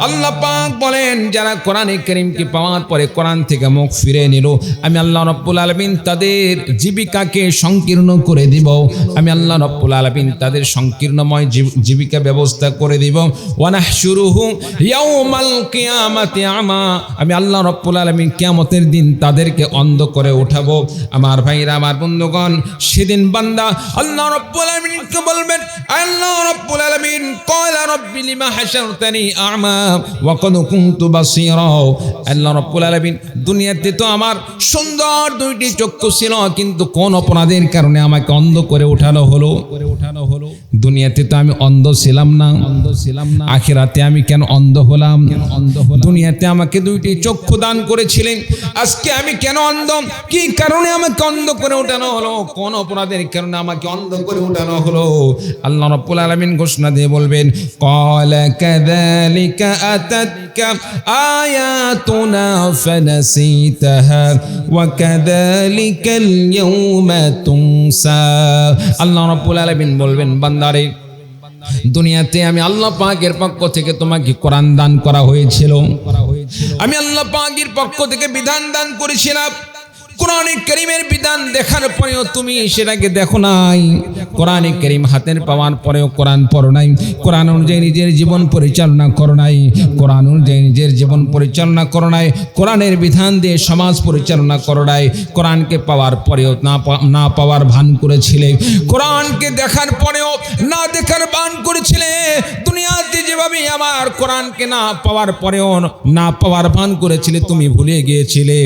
আল্লাহ পাক বলেন, যারা কোরআনে কারীমকে পাওয়ার পরে কোরআন থেকে মুখ ফিরে নিল, আমি আল্লাহ রাব্বুল আলামিন তাদের জীবিকাকে সংকীর্ণ করে দিব, আমি আল্লাহ রাব্বুল আলামিন তাদের সংকীর্ণময় জীবিকা ব্যবস্থা করে দিব। ওয়া নাহশুরুহু ইয়াওমাল কিয়ামাতি আ'মা, আমি আল্লাহ রাব্বুল আলামিন কিয়ামতের দিন তাদেরকে অন্ধ করে উঠাবো। আমার ভাইরা, আমার বন্ধুগণ, সেদিন বান্দা আল্লাহ রাব্বুল আলামিনকে বলবেন, আল্লাহ রাব্বুল আলামিন ক্বালা রাব্বি লিমা হাশারতানি আ'মা ওয়া ক্বাদ কুনতু বাসীরা। আল্লাহ রাব্বুল আলামিন, দুনিয়াতে তো আমার সুন্দর দুইটি চক্ষু ছিল, কিন্তু কোন অপরাধের কারণে আমাকে অন্ধ করে উঠানো হলো? দুনিয়াতে তো আমি অন্ধ ছিলাম না, আখিরাতে আমি কেন অন্ধ হলাম? দুনিয়াতে আমাকে দুইটি চক্ষু দান করেছিলেন, আজকে আমি কেন অন্ধ? কি কারণে আমাকে অন্ধ করে উঠানো হলো? কোন অপরাধের কারণে আমাকে অন্ধ করে উঠানো হলো? আল্লাহ রাব্বুল আলামিন ঘোষণা দিয়ে বলবেন, ক্বালা কাযালিকা আতাতকা আয়াতুনা ফানাসিতাহা ওয়া কাযালিকাল ইয়াওমা তুনসা। আল্লাহ রাব্বুল আলামিন বলবেন, বান্দারে, দুনিয়াতে আমি আল্লাহ পাকের পক্ষ থেকে তোমাকে কোরআন দান করা হয়েছিল, আমি আল্লাহ পাকের পক্ষ থেকে বিধান দান করেছিলাম, কোরআনে কারীমের বিধান দেখার পরেও তুমি সেটাকে দেখো নাই, কোরআনে কারীম হাতের পাওয়ার পরেও কোরআন পড়ো নাই, কোরআন অনুযায়ী নিজের জীবন পরিচালনা করো নাই, কোরআন অনুযায়ী নিজের জীবন পরিচালনা করো নাই, কোরআনের বিধান দিয়ে সমাজ পরিচালনা করো নাই, কোরআনকে পাওয়ার পরেও না পাওয়ার ভান করেছিলে, কোরআনকে দেখার পরেও না দেখার ভান করেছিলে। দুনিয়াতে যেভাবে আমার কোরআনকে না পাওয়ার পরেও না পাওয়ার ভান করেছিলে, তুমি ভুলে গিয়েছিলে।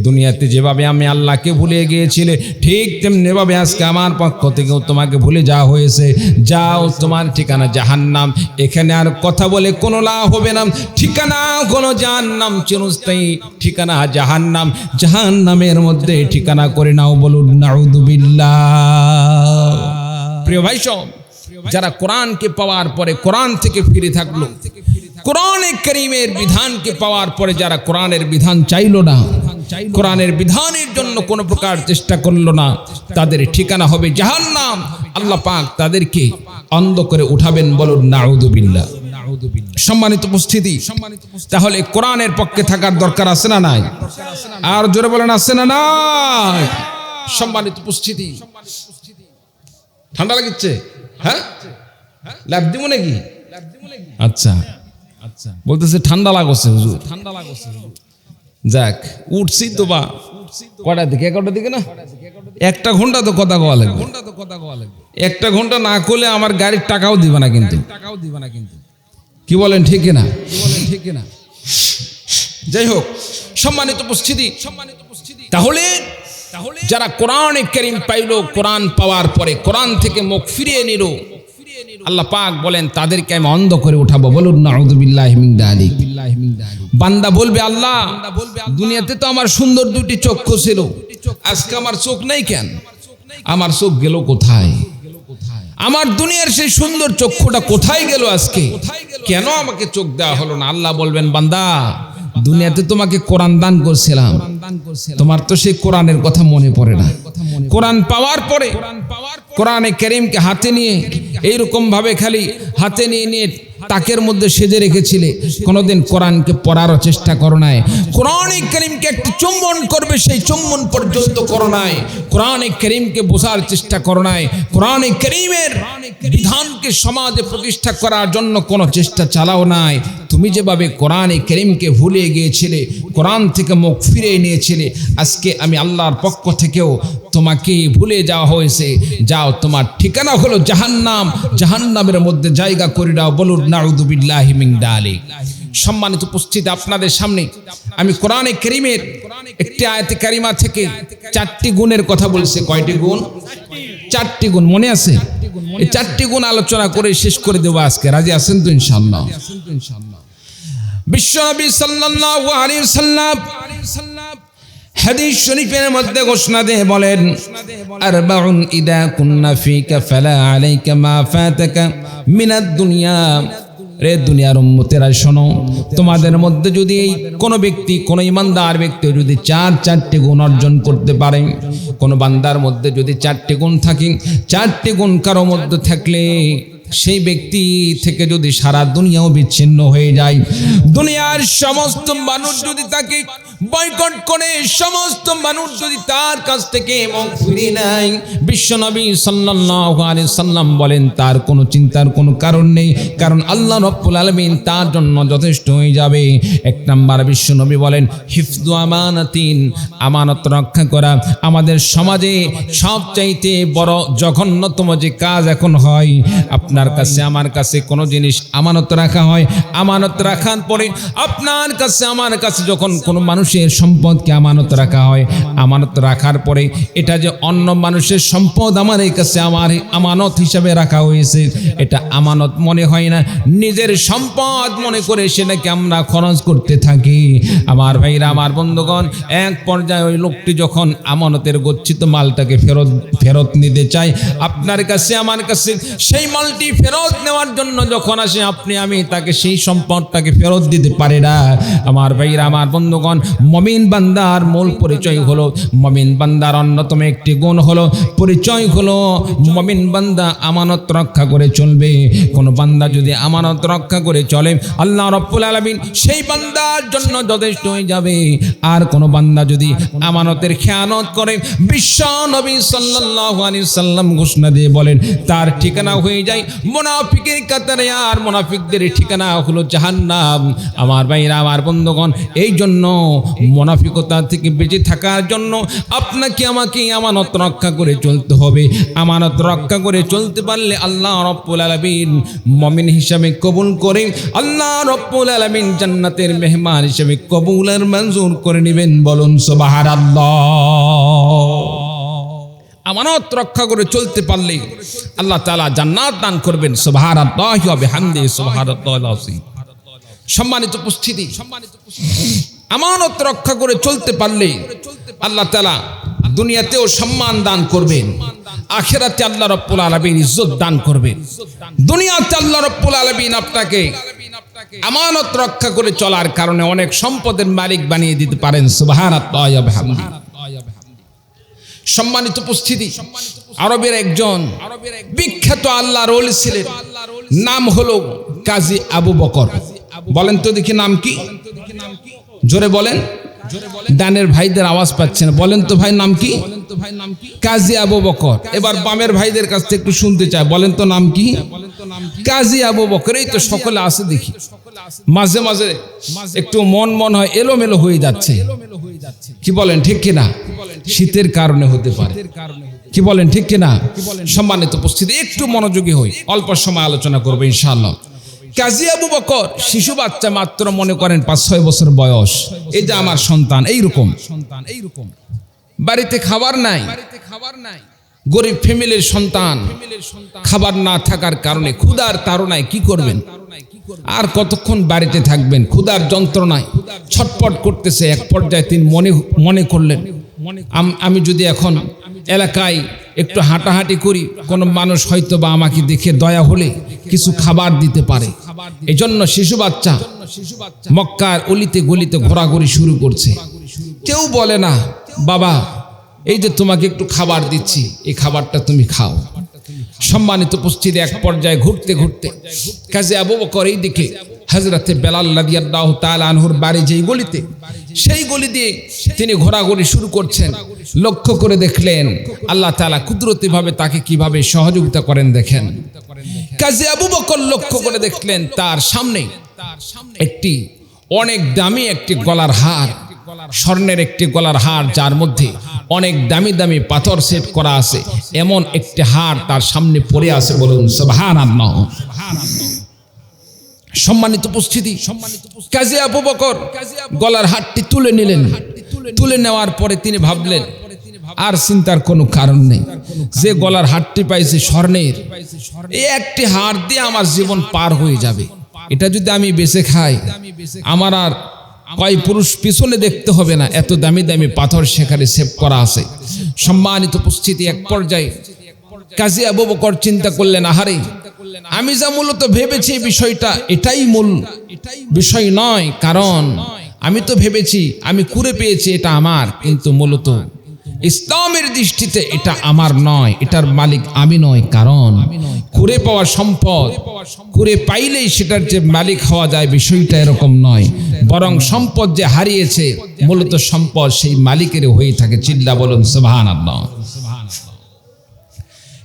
দুনিয়াতে যেভাবে আমি আল্লাহকে ভুলে গিয়েছিলে, ঠিক তেমনি ভাবে আজকে আমার পক্ষ থেকেও তোমাকে ভুলে যাওয়া হয়েছে, যাও তোমার ঠিকানা জাহান্নাম। এখানে আর কথা বলে কোনো লাভ হবে না, ঠিকানা হলো জাহান্নাম, চিরস্থায়ী ঠিকানা জাহান্নাম। জাহান্নামের মধ্যে ঠিকানা করে নাও, বলুন নাউযুবিল্লাহ। প্রিয় ভাই সব, যারা কোরআনকে পাওয়ার পরে কোরআন থেকে ফিরে থাকলো, কোরআনে কারীমের বিধানকে পাওয়ার পরে যারা কোরআনের বিধান চাইলো না, কোরআনের বিধানের জন্য কোনো প্রকার চেষ্টা করলো না, তাদের ঠিকানা হবে জাহান্নাম। আল্লাহ পাক তাদেরকে অন্ধ করে উঠাবেন, বলুন নাউযুবিল্লাহ। সম্মানিত উপস্থিতি, তাহলে কোরআনের পক্ষে থাকার দরকার আছে না নাই? আর জোরে বলেন আছে না নাই? সম্মানিত উপস্থিতি, ঠান্ডা লাগছে? হ্যাঁ, ল্যাব দিব নাকি? আচ্ছা আচ্ছা, বলতেছে ঠান্ডা লাগছে হুজুর, ঠান্ডা লাগছে। যাক, উঠছি তো বা কটার দিকে? 11টার দিকে না? 1 ঘন্টা তো কথা কওয়া লাগবে। 1 ঘন্টা না করলে আমার গাড়ির টাকাও দিবে না কিন্তু। কি বলেন, ঠিক না? যাই হোক, সম্মানিত উপস্থিতি, তাহলে যারা কোরআনে কারীম পাইলো, কোরআন পাওয়ার পরে কোরআন থেকে মুখ ফিরিয়ে নিল, আল্লাহ পাক বলেন তাদেরকে আমি অন্ধ করে উঠাবো, বলুন নাউযুবিল্লাহি মিন যালিক। বান্দা বলবে, আল্লাহ দুনিয়াতে তো আমার সুন্দর 2টি চক্ষু ছিল, আজকে আমার চোখ নাই কেন? আমার চোখ গেল কোথায়? আমার দুনিয়ার সেই সুন্দর চক্ষুটা কোথায় গেল? আজকে কেন আমাকে চোখ দেওয়া হলো না? আল্লাহ বলবেন, বান্দা দুনিয়াতে তোমাকে কোরআন দান করছিলাম, তোমার তো সেই কোরআনের কথা মনে পড়ে না। কোরআন পাওয়ার পরে কোরআনে কারীমকে হাতে নিয়ে এইরকম ভাবে খালি হাতে নিয়ে তাকের মধ্যে সেজে রেখেছিলে, কোনোদিন কোরআনকে পড়ারও চেষ্টা করো নাই। কোরআনে কারীমকে একটু চুম্বন করবে, সেই চুম্বন পর্যন্ত করো নাই। কোরআনে কারীমকে বোঝার চেষ্টা করো নাই। কোরআনে কারীমের বিধানকে সমাজে প্রতিষ্ঠা করার জন্য কোনো চেষ্টা চালাও নাই। তুমি যেভাবে কোরআনে কারীমকে ভুলে গিয়েছিলে, কোরআন থেকে মুখ ফিরিয়ে নিয়েছিলে, আজকে আমি আল্লাহর পক্ষ থেকেও তোমাকে ভুলে যাওয়া হয়েছে। যাও, তোমার ঠিকানা হলো জাহান্নাম, জাহান্নামের মধ্যে জায়গা করে দাও, বলুন নাউযুবিল্লাহি মিন যালিক। সম্মানিত উপস্থিতি, আপনাদের সামনে আমি কোরআনে কারীমের একটি আয়াতে কারিমা থেকে 4টি গুণের কথা বলছি। কয়টি গুণ? 4টি গুণ। মনে আছে? এই 4টি গুণ আলোচনা করে শেষ করে দেবো আজকে। রাজি আছেন তো ইনশাআল্লাহ? বিশ্বনবী সাল্লাল্লাহু আলাইহি ওয়াসাল্লাম হাদিস শরীফের মধ্যে ঘোষণা দিয়ে বলেন, আরবাউন ইদা কুন্না ফিকা ফালা আলাইকা মা ফাতাকা মিনাদ দুনিয়া। রে দুনিয়ার উম্মতেরা শোনো, তোমাদের মধ্যে যদি কোনো ব্যক্তি, কোনো ইমানদার ব্যক্তি যদি 4টি গুণ অর্জন করতে পারে, কোনো বান্দার মধ্যে যদি 4টি গুণ থাকে, 4টি গুণ কারো মধ্যে থাকলে সেই ব্যক্তি থেকে যদি সারা দুনিয়াও বিচ্ছিন্ন হয়ে যায়, দুনিয়ার সমস্ত মানুষ যদি তাকে বয়কট করে, সমস্ত মানুষ যদি তার কাছ থেকে মুখ ফিরিয়ে নেয়, বিশ্বনবী সাল্লাল্লাহু আলাইহি সাল্লাম বলেন তার কোনো চিন্তার কোনো কারণ নেই, কারণ আল্লাহ রাব্বুল আলামিন তার জন্য যথেষ্ট হয়ে যাবে। 1 নাম্বার বিশ্বনবী বলেন হিফযু আমানাতিন, আমানত রক্ষা করা। আমাদের সমাজে সবচাইতে বড় জঘন্যতম যে কাজ এখন হয়, আপনার কাছে আমার কাছে কোনো জিনিস আমানত রাখা হয়, আমানত রাখার পরে আপনার কাছে আমার কাছে যখন কোনো মানুষের সম্পদকে আমানত রাখা হয়, আমানত রাখার পরে এটা যে অন্য মানুষের সম্পদ আমার এই কাছে আমার আমানত হিসাবে রাখা হয়েছে, এটা আমানত মনে হয় না, নিজের সম্পদ মনে করে সেটাকে আমরা খরচ করতে থাকি। আমার ভাইরা, আমার বন্ধুগণ, এক পর্যায়ে ওই লোকটি যখন আমানতের গচ্ছিত মালটাকে ফেরত নিতে চায়, আপনার কাছে আমার কাছে সেই মালটি ফেরত নেওয়ার জন্য যখন আসে, আপনি আমি তাকে সেই সম্পদটাকে ফেরত দিতে পারে না। আমার ভাইরা, আমার বন্ধুগণ, মুমিন বান্দার মূল পরিচয় হলো, মুমিন বান্দার অন্যতম একটি গুণ হলো, পরিচয় হলো মুমিন বান্দা আমানত রক্ষা করে চলবে। কোন বান্দা যদি আমানত রক্ষা করে চলে, আল্লাহ রাব্বুল আলামিন সেই বান্দার জন্য যথেষ্ট হয়ে যাবে। আর কোন বান্দা যদি আমানতের খেয়ানত করে, বিশ্ব নবী সাল্লাল্লাহু আলাইহি সাল্লাম ঘোষণা দিয়ে বলেন তার ঠিকানা হয়ে যায় মুনাফিকের কাতারে, আর মুনাফিকদের ঠিকানা হলো জাহান্নাম। আমার ভাইরা, আমার বন্ধুগণ, এই জন্য মুনাফিকতা থেকে বেঁচে থাকার জন্য আপনাকে আমাকে আমানত রক্ষা করে চলতে হবে। আমানত রক্ষা করে চলতে পারলে আল্লাহ রাব্বুল আলামিন মুমিন হিসাবে কবুল করে, আল্লাহ রাব্বুল আলামিন জান্নাতের মেহমান হিসাবে কবুল আর মঞ্জুর করে নেবেন। বলুন সুবহানাল্লাহ। আমানত রক্ষা করে চলতে পারলে আল্লাহ তাআলা জান্নাত দান করবেন। সুবহানাল্লাহি ওয়া বিহামদিহি সুবহানাল্লাহিল আযীম। সম্মানিত উপস্থিতি, আমানত রক্ষা করে চলতে পারলে আল্লাহ তাআলা দুনিয়াতেও সম্মান দান করবেন, আখিরাতে আল্লাহ রাব্বুল আলামিন ইজ্জত দান করবেন। দুনিয়াতে আল্লাহ রাব্বুল আলামিন আপনাকে আমানত রক্ষা করে চলার কারণে অনেক সম্পদের মালিক বানিয়ে দিতে পারেন। সুবহানাল্লাহি ওয়া বিহামদিহি। সম্মানিত উপস্থিতি, আরবের একজন বিখ্যাত আল্লাহর ওলি ছিলেন, নাম হলো কাজী আবু বকর। বলেন তো দেখি নাম কি? জোরে বলেন। ডানের ভাইদের আওয়াজ পাচ্ছেন, বলেন তো ভাই নাম কি? কাজী আবু বকর। এবার বামের ভাইদের কাছ থেকে একটু শুনতে চাই, বলেন তো নাম কি? কাজী আবু বকর। এই তো সকলে আছে দেখি, মাঝে মাঝে একটু মন হয় এলোমেলো হয়ে যাচ্ছে, কি বলেন ঠিক কিনা? শীতের কারণে হতে পারে, কি বলেন ঠিক কিনা? সম্মানিত উপস্থিতি, একটু মনোযোগী হই, অল্প সময় আলোচনা করবো ইনশাআল্লাহ। কাজী আবু বকর শিশু বাচ্চা, মাত্র মনে করেন 5-6 বছর বয়স। এই যে আমার সন্তান, এইরকম বাড়িতে খাবার নাই, গরিব ফ্যামিলির সন্তান, খাবার না থাকার কারণে ক্ষুধার তাড়নায় কি করবেন? আর কতক্ষণ বাড়িতে থাকবেন? ক্ষুধার যন্ত্রণায় ছটপট করতেছে। এক পর্যায়ে তিনি মনে করলেন, আমি যদি এখন এলাকায় একটু হাঁটাহাঁটি করি, কোনো মানুষ হয়তো বা আমাকে দেখে দয়া হলে কিছু খাবার দিতে পারে। এজন্য শিশু বাচ্চা মক্কার অলিতে গলিতে ঘোরাঘুরি শুরু করছে। কেউ বলে না, বাবা এই যে তোমাকে একটু খাবার দিচ্ছি, এই খাবারটা তুমি খাও। সম্মানিত উপস্থিতি, এক পর্যায়ে ঘুরতে ঘুরতে কাজী আবু বকর এই দিকে হযরতে বেলাল রাদিয়াল্লাহু তাআলা আনহুর বাড়ি যেই গলিতে, সেই গলি দিয়ে তিনি ঘোরাঘুরি শুরু করছেন। লক্ষ্য করে দেখলেন আল্লাহ তাআলা কুদরতিভাবে তাকে কিভাবে সহযোগিতা করেন। দেখেন, কাজী আবু বকর লক্ষ্য করে দেখলেন তার সামনে একটি অনেক দামি একটি গলার হার, স্বর্ণের একটি গলার হার, যার মধ্যে অনেক দামি দামি পাথর সেট করা আছে, এমন একটি হার তার সামনে পড়ে আছে। বলুন সুবহানাল্লাহ। সম্মানিত উপস্থিতি, কাজী আবু বকর গলার হারটি তুলে নিলেন। তুলে নেওয়ার পরে তিনি ভাবলেন, আর চিন্তার কোনো কারণ নেই, যে গলার হারটি পাইছে স্বর্ণের, এই একটি হার দিয়ে আমার জীবন পার হয়ে যাবে। এটা যদি আমি বেঁচে খাই, আমার আর কয় পুরুষ পিছনে দেখতে হবে না, এত দামি দামি পাথর সেখানে সেভ করা আছে। সম্মানিত উপস্থিতি, এক পর্যায়ে কাজী আবু বকর চিন্তা করলেন, আহারে আমি যা মূলত ভেবেছি বিষয়টা এটাই মূল বিষয় নয়, কারণ আমি তো ভেবেছি আমি কুড়ে পেয়েছি এটা আমার, কিন্তু মূলত ইসলামের দৃষ্টিতে এটা আমার নয়, এটার মালিক আমি নয়। কারণ কুড়ে পাওয়া সম্পদ, কুড়ে পাইলেই সেটার যে মালিক হওয়া যায়, বিষয়টা এরকম নয়, বরং সম্পদ যে হারিয়েছে মূলত সম্পদ সেই মালিকের হয়ে থাকে। চিল্লা বলুন সুবহানাল্লাহ।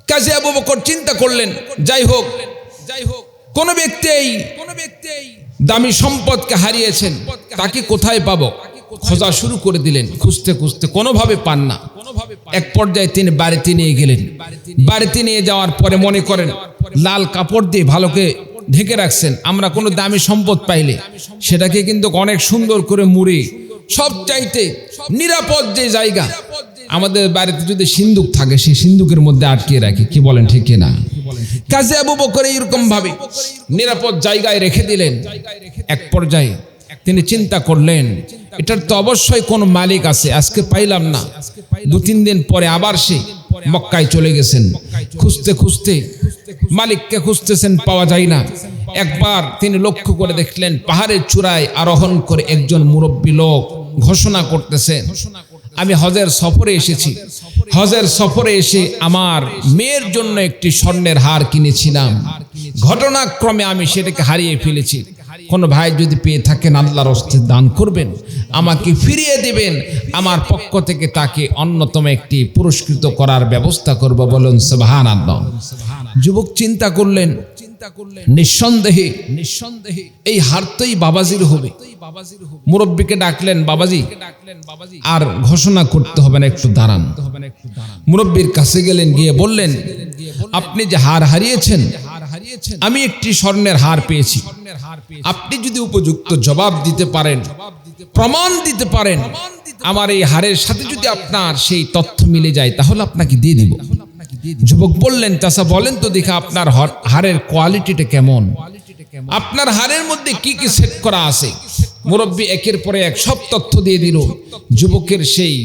কাজী আবু বকর চিন্তা করলেন, যাই হোক কোন ব্যক্তি দামি সম্পদকে হারিয়েছেন, তাকে কোথায় পাবো? খোঁজা শুরু করে দিলেন। খুঁজতে খুঁজতে কোনোভাবে পান না। এক পর্যায়ে তিনি বাড়িতে নিয়ে গেলেন। বাড়িতে নিয়ে যাওয়ার পরে মনে করেন লাল কাপড় দিয়ে ভালোকে ঢেকে রাখছেন। আমরা কোনো দামি সম্পদ পাইলে সেটাকে কিন্তু অনেক সুন্দর করে মুড়ে, সবচাইতে নিরাপদ যে জায়গা আমাদের বাড়িতে যদি সিন্দুক থাকে, সেই সিন্দুকের মধ্যে আটকিয়ে রাখি, কি বলেন ঠিক কিনা? কাজী আবু বকর এরকম ভাবে নিরাপদ জায়গায় রেখে দিলেন। এক পর্যায়ে তিনি চিন্তা করলেন, এটার তো অবশ্যই কোনো মালিক আছে, আজকে পাইলাম না। 2-3 দিন পরে আবার সে মক্কায় চলে গেছেন। খুঁজতে খুঁজতে মালিককে খুঁজতেছেন, পাওয়া যায় না। একবার তিনি লক্ষ্য করে দেখলেন পাহাড়ের চূড়ায় আরোহণ করে একজন মুরব্বী লোক ঘোষণা করতেছেন, আমি হজের সফরে এসেছি, হজের সফরে এসে আমার মেয়ের জন্য একটি স্বর্ণের হার কিনেছিলাম, ঘটনাক্রমে আমি সেটাকে হারিয়ে ফেলেছি। কোনো ভাই যদি পেয়ে থাকেন আল্লাহর হস্তে দান করবেন, আমাকে ফিরিয়ে দিবেন, আমার পক্ষ থেকে তাকে অন্যতম একটি পুরস্কৃত করার ব্যবস্থা করব। বলুন সুবহানাল্লাহ। যুবক চিন্তা করলেন, নিঃসন্দেহে এই হার তোই বাবাজির হবে। মুরব্বীকে ডাকলেন, বাবাজি আর ঘোষণা করতে হবে না, একটু দাঁড়ান। মুরব্বীর কাছে গেলেন, গিয়ে বললেন, আপনি যে হার হারিয়েছেন, আমি একটি স্বর্ণের হার পেয়েছি। আপনি যদি উপযুক্ত জবাব দিতে পারেন, প্রমাণ দিতে পারেন, আমার এই হারের সাথে যদি আপনার সেই তথ্য মিলে যায় তাহলে আপনাকে দিয়ে দিব। যুবক বললেন, চাচা বলেন তো দেখে আপনার হারের কোয়ালিটিটা কেমন, আপনার হারের মধ্যে কি কি সেট করা আছে। মুরব্বী একের পরে এক সব তথ্য দিয়ে দিল। যুবকের সেই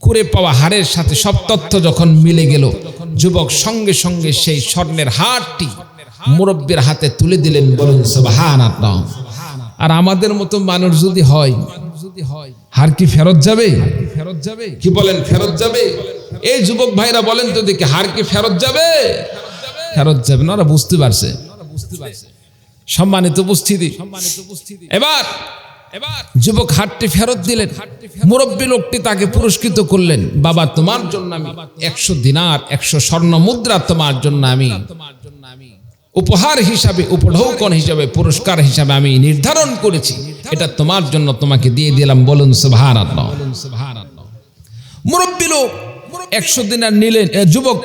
করে পাওয়া হারের সাথে সব তথ্য যখন মিলে গেল, যুবক সঙ্গে সঙ্গে সেই স্বর্ণের হারটি মুরব্বীর হাতে তুলে দিলেন। বলুন সুবহানাল্লাহ। আর আমাদের মতো মানুষ যদি হয়, হার কি ফেরত যাবে? কি বলেন, ফেরত যাবে? এই যুবক ভাইরা বলেন তো দেখি, হার কি ফেরত যাবে? ফেরত যাবে না। ওরা বুঝতে পারছে। সম্মানিত উপস্থিতি, এবার যুবক হারটি ফেরত দিলেন। মুরব্বী লোকটি তাকে পুরস্কৃত করলেন। বাবা, তোমার জন্য আমি 100 দিনার 100 স্বর্ণ মুদ্রা তোমার জন্য আমি উপহার হিসাবে, উপঢৌকন হিসাবে, পুরস্কার হিসাবে আমি নির্ধারণ করেছি। এটা তোমার জন্য তোমাকে দিয়ে দিলাম। বলুন সুবহানাল্লাহ। মুরব্বী লোক 100 দিনার নিলেন। যুবক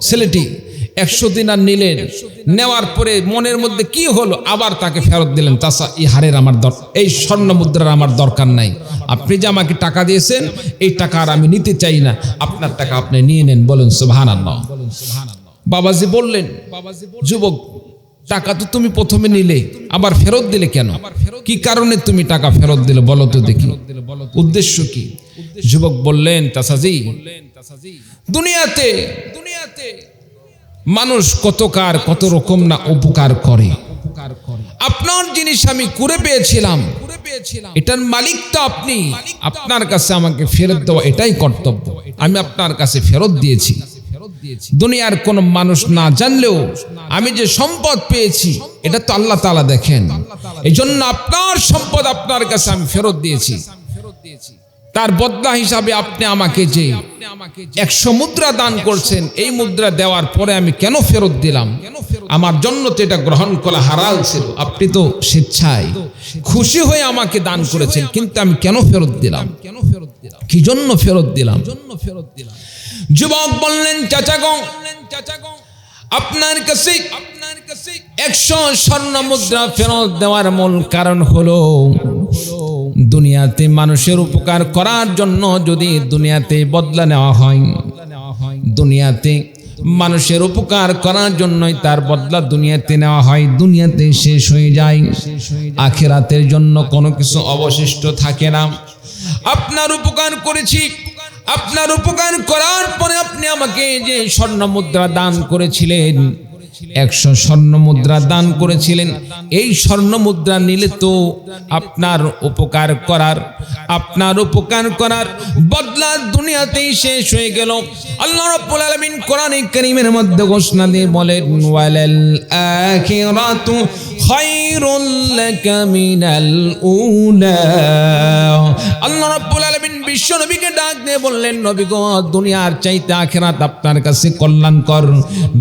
ছেলেটি 100 দিনার নিলেন। নেওয়ার পরে মনের মধ্যে কি হলো, আবার তাকে ফেরত দিলেন। চাচা, এই হারের আমার এই স্বর্ণ মুদ্রার আমার দরকার নাই। আপনি যে আমাকে টাকা দিয়েছেন, এই টাকা আর আমি নিতে চাই না। আপনার টাকা আপনি নিয়ে নেন। বলুন সুবহানাল্লাহ। বাবাজি বললেন, যুবক, টাকা তো তুমি প্রথমে নিলে, আবার ফেরত দিলে কেন? কি কারণে তুমি টাকা ফেরত দিলে বলো তো দেখি, উদ্দেশ্য কি? যুবক বললেন, চাচাজি, দুনিয়াতে মানুষ কত রকম না উপকার করে। আপনার জিনিস আমি করে পেয়েছিলাম, এটার মালিক তো আপনি। আপনার কাছে আমাকে ফেরত দেওয়া এটাই কর্তব্য। আমি আপনার কাছে ফেরত দিয়েছি। দুনিয়ার কোন মানুষ না জানলেও আমি যে সম্পদ পেয়েছি এটা তো আল্লাহ তাআলা দেখেন। এই জন্য আপনার সম্পদ আপনার কাছে আমি ফেরত দিয়েছি। তার বদলা হিসাবে আপনি আমাকে যে 100 মুদ্রা দান করছেন, এই মুদ্রা দেওয়ার পরে আমি কেন ফেরত দিলাম? আমার জন্য তো এটা গ্রহণ করা হালাল ছিল। আপনি তো স্বেচ্ছায় খুশি হয়ে আমাকে দান করেছেন, কিন্তু আমি কেন ফেরত দিলাম? কি জন্য ফেরত দিলাম? যুবক বললেন, চাচা গো, আপনার কাছে 100 স্বর্ণ মুদ্রা ফেরত দেওয়ার মূল কারণ হলো, দুনিয়াতে মানুষের উপকার করার জন্য যদি দুনিয়াতে বদলা নেওয়া হয়, দুনিয়াতে মানুষের উপকার করার জন্যই তার বদলা দুনিয়াতে নেওয়া হয়, দুনিয়াতে শেষ হয়ে যায়। আখিরাতের জন্য কোনো কিছু অবশিষ্ট থাকে না। আপনার উপকার করেছি, আপনার উপকার করার পরে আপনি আমাকে যে স্বর্ণ মুদ্রা দান করেছিলেন, 100 স্বর্ণ মুদ্রা দান করেছিলেন, এই স্বর্ণ মুদ্রা নিলে তো আপনার উপকার করার বদলা দুনিয়াতেই শেষ হয়ে গেল। আল্লাহ রাব্বুল আলামিন কোরআনে কারীমের মধ্যে ঘোষণা দিয়ে বলেন, ওয়ালাল আখিরাতু খায়রুল লাকা মিনাল উলা। আল্লাহ রাব্বুল আলামিন বিশ্ব নবীকে ডাক দিয়ে বললেন, নবী গো, দুনিয়ার চাইতে আখিরাত আপনার কাছে কল্যাণকর।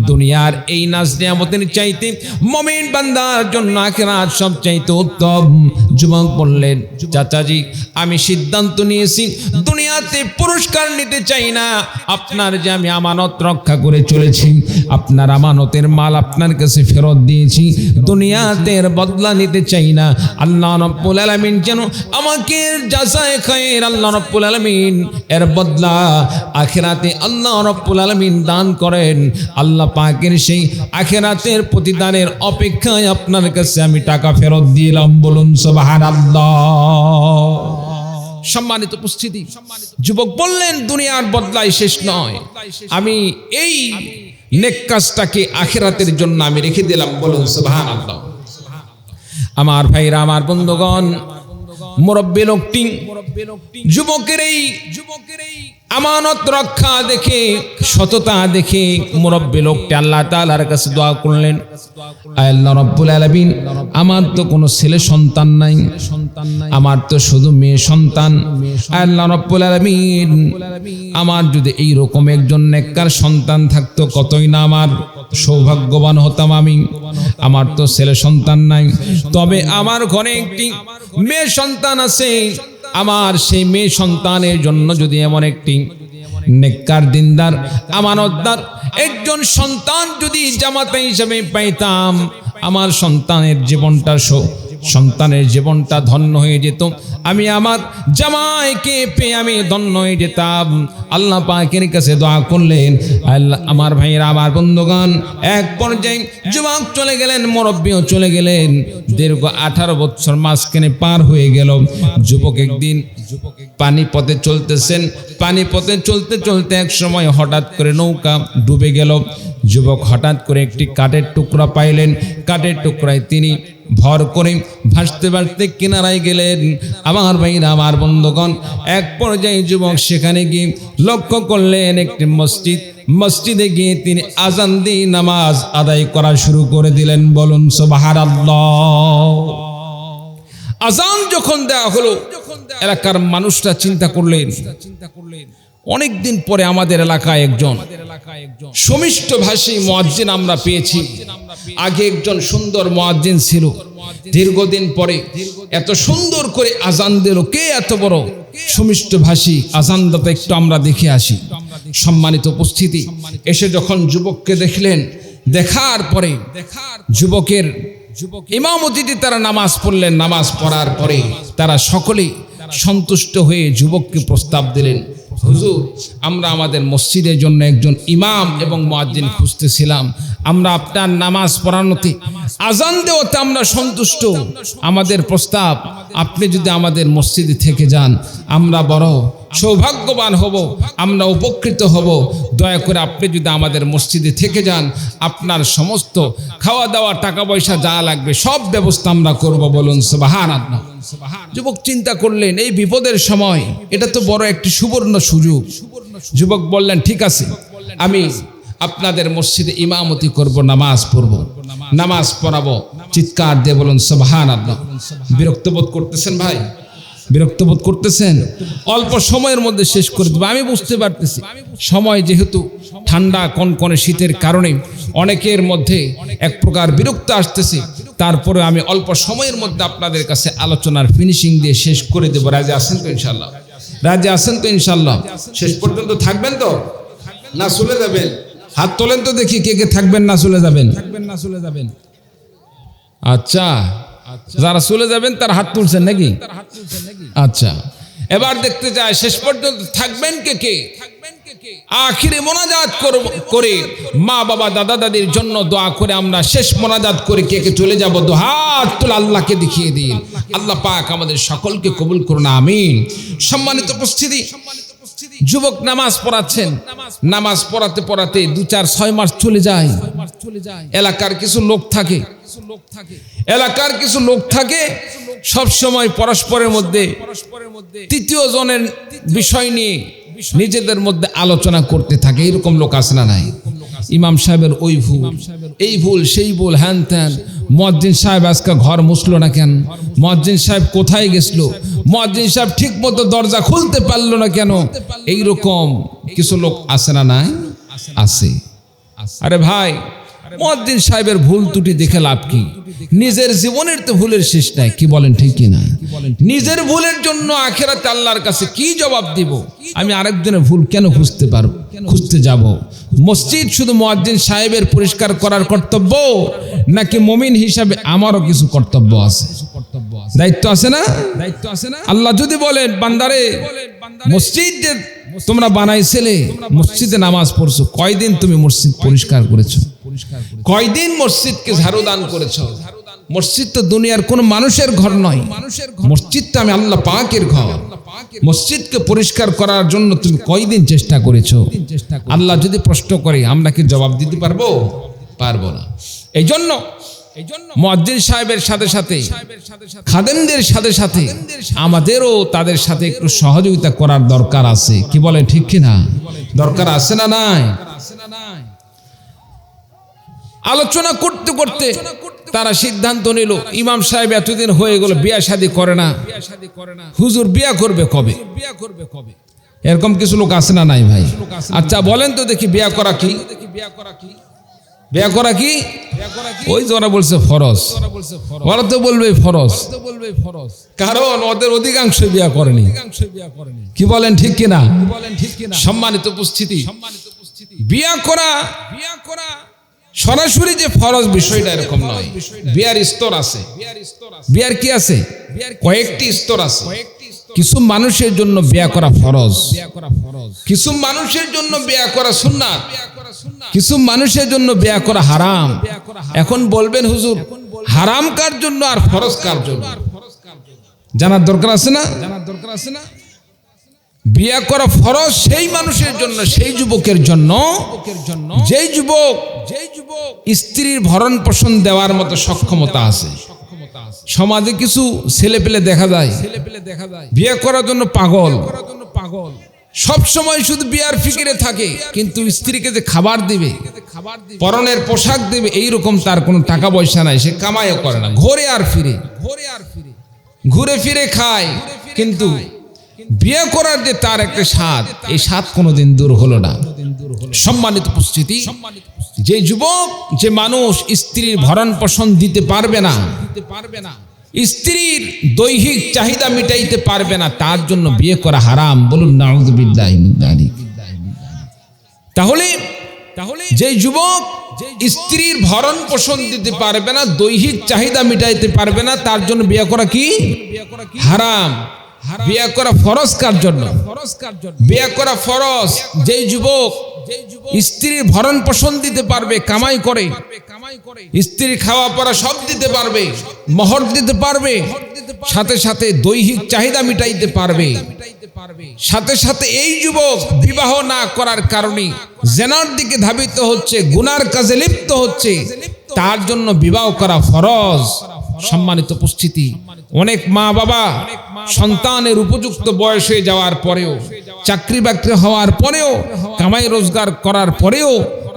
দুনিয়ার এই নাজ নিয়ামতের চাইতে মুমিন বান্দার জন্য আখিরাত সবচাইতে উত্তম। যুবক বললেন, চাচাজি, আমি সিদ্ধান্ত নিয়েছি দুনিয়াতে পুরস্কার নিতে চাই না। আপনার যে আমি আমানত রক্ষা করে চলেছি, আপনার আমানতের মাল আপনার কাছে ফেরত দিয়েছি, দুনিয়াতে এর বদলা নিতে চাই না। আল্লাহ রাব্বুল আলামিন যেন আমাকে জাযায়ে খায়র, আল্লাহ রাব্বুল আলামিন এর বদলা আখিরাতে আল্লাহ রাব্বুল আলামিন দান করেন। আল্লাহ পাকের সেই আখিরাতের প্রতিদানের অপেক্ষায় আপনার কাছে আমি টাকা ফেরত দিলাম। বলুন সুবহানাল্লাহ। সম্মানিত উপস্থিতি, যুবক বললেন, দুনিয়ার বদলাই শেষ নয়, আমি এই নেক কাজটাকে আখিরাতের জন্য আমি রেখে দিলাম। বলুন সুবহানাল্লাহ। আমার ভাইরা, আমার বন্ধুগণ, মুরব্বী লোকটি যুবকের এই আমানত রক্ষা দেখে, সততা দেখে মুরব্বী লোকটি আল্লাহ তাআলার কাছে দোয়া করলেন, আল্লাহ রাব্বুল আলামিন, আমার তো কোনো ছেলে সন্তান নাই, আমার তো শুধু মেয়ে সন্তান। আল্লাহ রাব্বুল আলামিন, আমার যদি এই রকম একজন নেককার সন্তান থাকতো, কতই না আমার সৌভাগ্যবান হতাম আমি। আমার তো ছেলে সন্তান নাই, তবে আমার ঘরে একটি মেয়ে সন্তান আছে। আমার সেই মেয়ে সন্তানের জন্য যদি এমন একটি নেককার, দিনদার, আমানতদার একজন সন্তান যদি জামাতা হিসেবে পাইতাম, আমার সন্তানের জীবনটা সন্তানের জীবনটা ধন্য হয়ে যেত, আমি আমার জামাইকে পেয়ে আমি ধন্য হয়ে যেতাম। আল্লাহ পাকের কাছে দোয়া করলেন। আল্লাহ, আমার ভাইয়েরা, আমার বন্ধুগণ, এক পর্যায়ে যুবক চলে গেলেন, মুরব্বিও চলে গেলেন। দীর্ঘ 18 বছর মাঝখানে পার হয়ে গেল। যুবক একদিন পানিপথে চলতেছেন, পানিপথে চলতে চলতে এক সময় হঠাৎ করে নৌকা ডুবে গেল। যুবক হঠাৎ করে একটি কাঠের টুকরা পাইলেন, কাঠের টুকরায় তিনি ভর করে ভাসতে ভাসতে কিনারায় গেলেন। আমার ভাইরা, আমার বন্ধুগণ, এক পর্যায়ে যুবক সেখানে গিয়ে লক্ষ্য করলেন একটি মসজিদ। মসজিদে গিয়ে তিনি আজান দিয়ে নামাজ আদায় করা শুরু করে দিলেন। বলুন সুবহানাল্লাহ। আজান যখন দেওয়া হলো, এলাকার মানুষরা চিন্তা করলেন, অনেকদিন পরে আমাদের এলাকায় একজন সমিষ্ট ভাষী মুয়াজ্জিন আমরা পেয়েছি। আগে একজন সুন্দর মুয়াজ্জিন ছিল, দীর্ঘদিন পরে এত সুন্দর করে আজান দিল। কে এত বড় সমিষ্ট ভাষী আজানদাতা, একটু আমরা দেখে আসি। সম্মানিত উপস্থিতি, এসে যখন যুবককে দেখলেন, দেখার পরে যুবকের ইমামতিতে তারা নামাজ পড়লেন। নামাজ পড়ার পরে তারা সকলেই সন্তুষ্ট হয়ে যুবককে প্রস্তাব দিলেন, হুজুর, আমরা আমাদের মসজিদের জন্য একজন ইমাম এবং মুয়াজ্জিন খুঁজতেছিলাম। আমরা আপনার নামাজ পড়ানোতে, আজান দেওয়াতে আমরা সন্তুষ্ট। আমাদের প্রস্তাব, আপনি যদি আমাদের মসজিদে থেকে যান, আমরা বড় সৌভাগ্যবান হব, আমরা উপকৃত হব। দয়া করে আপনি যদি আমাদের মসজিদে থেকে যান, আপনার সমস্ত খাওয়া দাওয়া, টাকা পয়সা যা লাগবে সব ব্যবস্থা আমরা করব। বলুন সুবহানাল্লাহ। যুবক চিন্তা করলেন, এই বিপদের সময় এটা তো বড় একটি সুবর্ণ সুযোগ। যুবক বললেন, ঠিক আছে, আমি আপনাদের মসজিদে ইমামতি করব, নামাজ পড়ব, নামাজ পড়াবো। চিৎকার দিয়ে বলুন সুবহানাল্লাহ। বিরক্ত বোধ করতেছেন ভাই? বিরক্ত বোধ করতেছেন? অল্প সময়ের মধ্যে শেষ করে দেবো। আমি বুঝতে পারতেছি সময় যেহেতু ঠান্ডা কনকনে শীতের কারণে অনেকের মধ্যে এক প্রকার বিরক্ত আসতেছে, তারপরে আমি অল্প সময়ের মধ্যে আপনাদের কাছে আলোচনার ফিনিশিং দিয়ে শেষ করে দেবো। রাজি আছেন তো ইনশাল্লাহ? রাজি আছেন তো ইনশাল্লাহ? শেষ পর্যন্ত থাকবেন তো, না চলে যাবেন? হাত তোলেন তো দেখি, কে কে থাকবেন, না চলে যাবেন? থাকবেন না চলে যাবেন? আচ্ছা, যারা চলে যাবেন তার হাত তুলছেন নাকি? আচ্ছা, এবার দেখতে চাই শেষ পর্যন্ত থাকবেন কে কে। আখিরে মোনাজাত করে মা বাবা দাদা দাদির জন্য দোয়া করে আমরা শেষ মোনাজাত করে কে কে চলে যাব। দু হাত তুলে আল্লাহকে দেখিয়ে দিন। আল্লাহ পাক আমাদের সকলকে কবুল করুন, আমিন। সম্মানিত উপস্থিতি, যুবক নামাজ পড়াচ্ছেন। নামাজ পড়াতে পড়াতে 2-4-6 মাস চলে যায়। এলাকার কিছু লোক থাকে, এলাকার কিছু লোক থাকে সব সময় পরস্পরের মধ্যে তৃতীয় জনের বিষয় নিয়ে নিজেদের মধ্যে আলোচনা করতে থাকে। এরকম লোক আছে না নাই? ইমাম সাহেবের ওই ভুল, এই ভুল, সেই ভুল, হ্যান ত্যান। মুয়াজ্জিন সাহেব আজকে ঘর মুছলো না কেন? মুয়াজ্জিন সাহেব কোথায় গেছিল? মুয়াজ্জিন সাহেব ঠিক মতো দরজা খুলতে পারলো না কেন? এইরকম কিছু লোক আছে না নাই? আছে। আরে ভাই, মুয়াজ্জিন সাহেবের ভুল ত্রুটি দেখে লাভ কি? নিজের জীবনের তো ভুলের শেষ নাই, কি বলেন ঠিক কি না? নিজের ভুলের জন্য আখিরাতে আল্লাহর কাছে কি জবাব দিব? আমি আরেকজনের ভুল কেন খুঁজতে যাব? মসজিদ শুধু মুয়াজ্জিন সাহেবের পরিষ্কার করার কর্তব্য, নাকি মুমিন হিসাবে আমারও কিছু কর্তব্য আছে, দায়িত্ব আছে না? দায়িত্ব আছে না? আল্লাহ যদি বলেন, বান্দারে, মসজিদ যে তোমরা বানাইছিলে, মসজিদে নামাজ পড়ছো, কয়দিন তুমি মসজিদ পরিষ্কার করেছো? কয়দিন মসজিদকে ঝাড়ু দান করেছো? মসজিদ তো দুনিয়ার কোন মানুষের ঘর নয়, মসজিদ তো আমি আল্লাহ পাকের ঘর। মসজিদকে পরিষ্কার করার জন্য তুমি কয়দিন চেষ্টা করেছো? আল্লাহ যদি প্রশ্ন করে, আমরা কি জবাব দিতে পারবো? পারবো না। এই জন্য মুয়াজ্জিন সাহেবের সাথে সাথে, খাদেমদের সাথে সাথে আমাদেরও তাদের সাথে একটু সহযোগিতা করার দরকার আছে, কি বলেন ঠিক কিনা? দরকার আছে না নাই? আলোচনা করতে করতে তারা সিদ্ধান্ত নিল, ইমাম সাহেব এতদিন হয়ে গেল বিয়া শাদী করে না, হুজুর বিয়া করবে কবে? এরকম কিছু লোক আছে না নাই ভাই? আচ্ছা বলেন তো দেখি, বিয়া করা কি? বিয়া করা কি? ওই যারা বলছে ফরজ, ওরা তো বলবে ফরজ, কারণ ওদের অধিকাংশ বিয়া করেনি, কি বলেন ঠিক কিনা? সম্মানিত উপস্থিতি, বিয়া করা সরাসরি যে ফরজ বিষয়টা এরকম নয়, বিয়ার স্তর আছে। বিয়ার কি আছে? কয়েকটি স্তর আছে। কিছু মানুষের জন্য বিয়া করা ফরজ, কিছু মানুষের জন্য বিয়া করা সুন্নাত, কিছু মানুষের জন্য বিয়া করা হারাম। এখন বলবেন হুজুর হারাম কার জন্য আর ফরজ কার জন্য? জানার দরকার আছে না? বিয়া করা ফরজ সেই মানুষের জন্য, সেই যুবকের জন্য যেই যুবক স্ত্রীর ভরণ পোষণ দেওয়ার মতো সক্ষমতা আছে। সমাজে কিছু ছেলে পেলে দেখা যায় বিয়ে করার জন্য পাগল, সব সময় শুধু বিয়ার ফিকিরে থাকে, কিন্তু স্ত্রীকে যে খাবার দিবে, পরনের পোশাক দেবে, এইরকম তার কোনো টাকা পয়সা নাই, সে কামাইও করে না, ঘুরে ফিরে খায়। কিন্তু বিয়ে করার যে তার একটা স্বাদ, এই স্বাদ কোনোদিন দূর হলো না। সম্মানিত উপস্থিতি, যে যুবক, যে মানুষ স্ত্রীর ভরণ পোষণ দিতে পারবে না, স্ত্রীর দৈহিক চাহিদা মিটাইতে পারবে না, তার জন্য বিয়ে করা হারাম। বলুন নাউযুবিল্লাহি মিন যালিক। তাহলে যে যুবক স্ত্রীর ভরণ পোষণ দিতে পারবে না, দৈহিক চাহিদা মিটাইতে পারবে না, তার জন্য বিয়ে করা কি? হারাম। বিয়ে করা ফরজ কার জন্য? বিয়ে করা ফরজ যেই যুবক স্ত্রীর ভরণ পোষণ দিতে পারবে, কামাই করে, স্ত্রীর খাওয়া পড়া সব দিতে পারবে, মোহর দিতে পারবে, সাথে সাথে দৈহিক চাহিদা মিটাইতে পারবে। সাথে সাথে এই যুবক বিবাহ না করার কারণে জেনার দিকে ধাবিত হচ্ছে, গুনার কাজে লিপ্ত হচ্ছে, তার জন্য বিবাহ করা ফরজ। সম্মানিত উপস্থিতি, অনেক মা বাবা সন্তানের উপযুক্ত বয়স হয়ে যাওয়ার পরেও, চাকরি বাকরি হওয়ার পরেও, কামাই রোজগার করার পরেও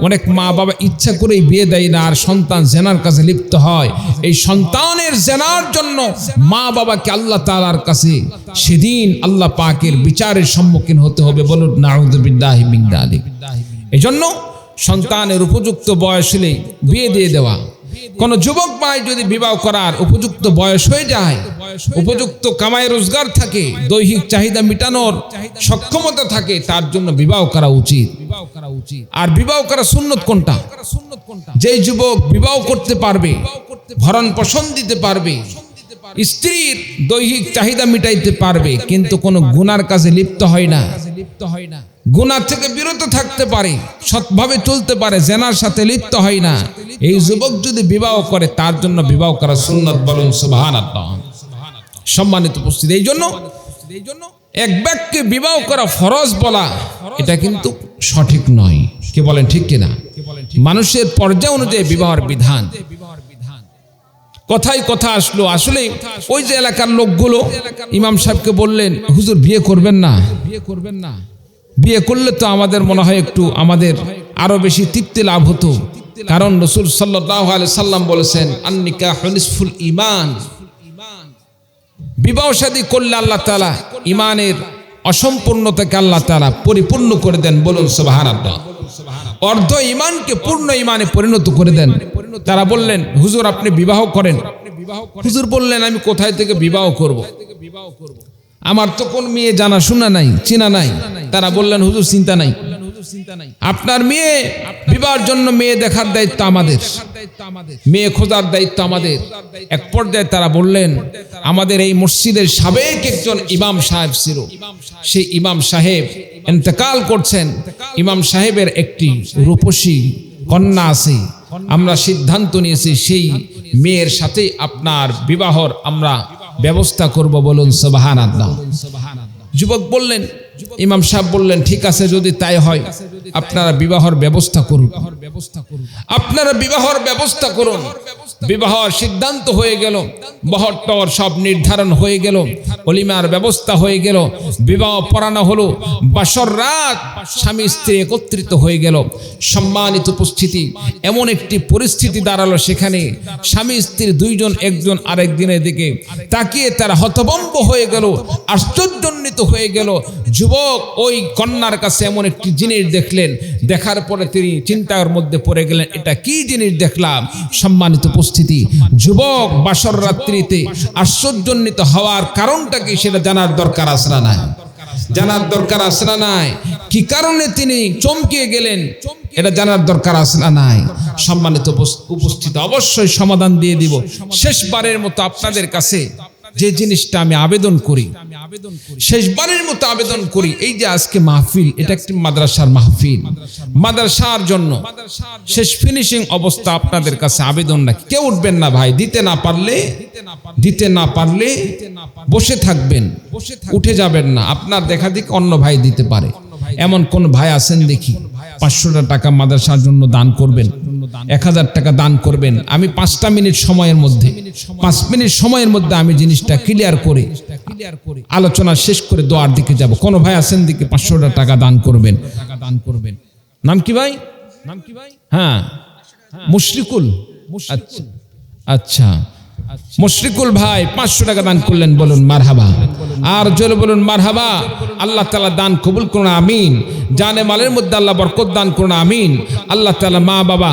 অনেক মা বাবা ইচ্ছা করেই বিয়ে দেয় না, আর সন্তান জেনার কাছে লিপ্ত হয়। এই সন্তানের জেনার জন্য মা বাবাকে আল্লাহ তাআলার কাছে সেদিন আল্লাহ পাকের বিচারের সম্মুখীন হতে হবে। বলুন নাউযুবিল্লাহি মিন যালিক। এজন্য সন্তানের উপযুক্ত বয়স হলে বিয়ে দিয়ে দেওয়া। কোন যুবক ভাই যদি বিবাহ করার উপযুক্ত বয়স হয়ে যায়, উপযুক্ত কামাই রোজগার থাকে, দৈহিক চাহিদা মিটানোর সক্ষমতা থাকে, তার জন্য বিবাহ করা উচিত। আর বিবাহ করা সুন্নত কোনটা? যে যুবক বিবাহ করতে পারবে, ভরণ পোষণ দিতে পারবে, স্ত্রীর দৈহিক চাহিদা মিটাইতে পারবে, কিন্তু কোনো গুনার কাজে লিপ্ত হয় না, গুনাহ থেকে বিরত থাকতে পারে, সৎভাবে চলতে পারে, জেনার সাথে লিপ্ত হয় না, এই যুবক যদি বিবাহ করে, তার জন্য বিবাহ করা সুন্নাত। বলুন সুবহানাল্লাহ। সম্মানিত উপস্থিতি, এই জন্য এক ব্যক্তিকে বিবাহ করা ফরজ বলা, এটা কিন্তু সঠিক নয়। কি বলেন, ঠিক কিনা? মানুষের পর্যায় অনুযায়ী বিবাহের বিধান। কথাই কথা আসলো, আসলে ওই যে এলাকার লোকগুলো ইমাম সাহেবকে বললেন, হুজুর বিয়ে করবেন না, বিয়ে করলে তো আমাদের মনে হয় একটু আমাদের আরো বেশি তৃপ্তি লাভ হতো, কারণ রাসূল সাল্লাল্লাহু আলাইহি সাল্লাম বলেছেন আন-নিকাহু নিসফুল ঈমান। বিবাহ শাদী করলে আল্লাহ তাআলা ঈমানের অসম্পূর্ণতাকে আল্লাহ তাআলা পরিপূর্ণ করে দেন। বলুন সুবহানাল্লাহ। অর্ধ ঈমানকে পূর্ণ ঈমানে পরিণত করে দেন। তারা বললেন, হুজুর আপনি বিবাহ করেন। হুজুর বললেন, আমি কোথায় থেকে বিবাহ করব? আমার তো কোন মেয়ে জানা শোনা নাই, চেনা নাই। তারা বললেন, হুজুর চিন্তা নাই, আপনার মেয়ে বিবাহের জন্য মেয়ে দেখার দায়িত্ব আমাদের, মেয়ে খোঁজার দায়িত্ব আমাদের। এক পর্যায়ে তারা বললেন, আমাদের এই মসজিদের সাবেক একজন ইমাম সাহেব ছিল, সেই ইমাম সাহেব ইন্তেকাল করছেন, ইমাম সাহেবের একটি রূপসী কন্যা আছে, আমরা সিদ্ধান্ত নিয়েছি সেই মেয়ের সাথে আপনার বিবাহর আমরা ব্যবস্থা করব। বলুন সুবহানাল্লাহ। যুবক বললেন, ইমাম সাহেব বললেন, ঠিক আছে, যদি তাই হয় আপনারা বিবাহর ব্যবস্থা করুন, আপনারা বিবাহর ব্যবস্থা করুন। বিবাহর সিদ্ধান্ত হয়ে গেল, বহর সব নির্ধারণ হয়ে গেল, ওলিমার ব্যবস্থা হয়ে গেল, বিবাহ পড়ানো হলো, বাসর রাত স্বামী স্ত্রী একত্রিত হয়ে গেল। সম্মানিত উপস্থিতি, এমন একটি পরিস্থিতি দাঁড়ালো, সেখানে স্বামী স্ত্রী দুইজন একজন আরেকজনের দিকে তাকিয়ে তারা হতভম্ব হয়ে গেল, আশ্চর্যান্বিত হয়ে গেল। যুবক ওই কন্যার কাছে এমন একটি জিনিস দেখলেন, দেখার পরে তিনি চিন্তার মধ্যে পড়ে গেলেন, এটা কি জিনিস দেখলাম? সম্মানিত উপস্থিতি, যুবক বাসর রাত্রিতে আশ্চর্যান্বিত হওয়ার কারণটা কি সেটা জানার দরকার আছে না নাই? জানার দরকার আছে না নাই? কি কারণে তিনি চমকে গেলেন এটা জানার দরকার আসলে নাই। সম্মানিত উপস্থিত, অবশ্যই সমাধান দিয়ে দিব। শেষবারের মতো আপনাদের কাছে যে জিনিসটা আমি আবেদন করি, শেষবারের মতো আবেদন করি, এই যে আজকে মাহফিল, এটা একটি মাদ্রাসার মাহফিল, মাদ্রাসার জন্য শেষ ফিনিশিং অবস্থা আপনাদের কাছে আবেদন রাখি। কেউ উঠবেন না ভাই, দিতে না পারলে বসে থাকবেন, উঠে যাবেন না। আপনার দেখা দিক অন্য ভাই দিতে পারে, এমন কোন ভাই আছেন দেখি 500 টাকা মাদ্রাসার জন্য দান করবেন, 1000 টাকা দান করবেন। আমি 5 মিনিট সময়ের মধ্যে আমি জিনিসটা ক্লিয়ার করে আলোচনা শেষ করে দোয়ার দিকে যাব। কোন ভাই আছেন দেখি 500 টাকা দান করবেন। নাম কি ভাই? হ্যাঁ, মুশরিকুল। আচ্ছা, মুশরিকুল ভাই 500 টাকা দান করলেন, বলুন মারহাবা। আর জোরে বলুন মারহাবা। আল্লাহ তাআলা দান কবুল করুন, আমিন। জানে মালের মধ্যে আল্লাহ বরকত দান করুন, আমিন। আল্লাহ তাআলা মা বাবা,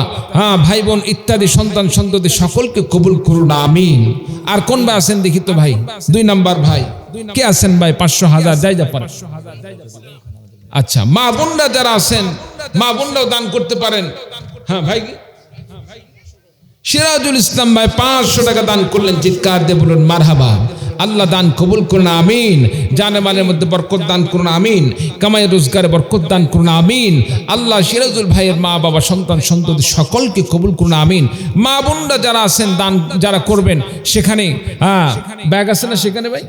ভাই বোন ইত্যাদি সন্তান সন্ততি সকলকে কবুল করুন, আমিন। আর কোন ভাই আছেন দেখি তো ভাই? 2 নাম্বার ভাই কে আছেন ভাই? 500 1000 যাই যা পারেন। আচ্ছা, মা বোনরা যারা আছেন, মা বোনরাও দান করতে পারেন। হ্যাঁ ভাই, সিরাজুল ইসলাম ভাই 500 টাকা দান করলেন, চিৎকার দিয়ে বলুন মারহাবা। আল্লাহ দান কবুল করুন, আমিন। জানে মালের মধ্যে বরকত দান করুন, আমিন। কামাই রোজগারে বরকত দান করুন, আমিন। আল্লাহ সিরাজুল ভাইয়ের মা বাবা সন্তান সন্ততি সকলকে কবুল করুন, আমিন। মা বোনরা যারা আছেন দান যারা করবেন, সেখানে ব্যাগ আছে না সেখানে ভাই?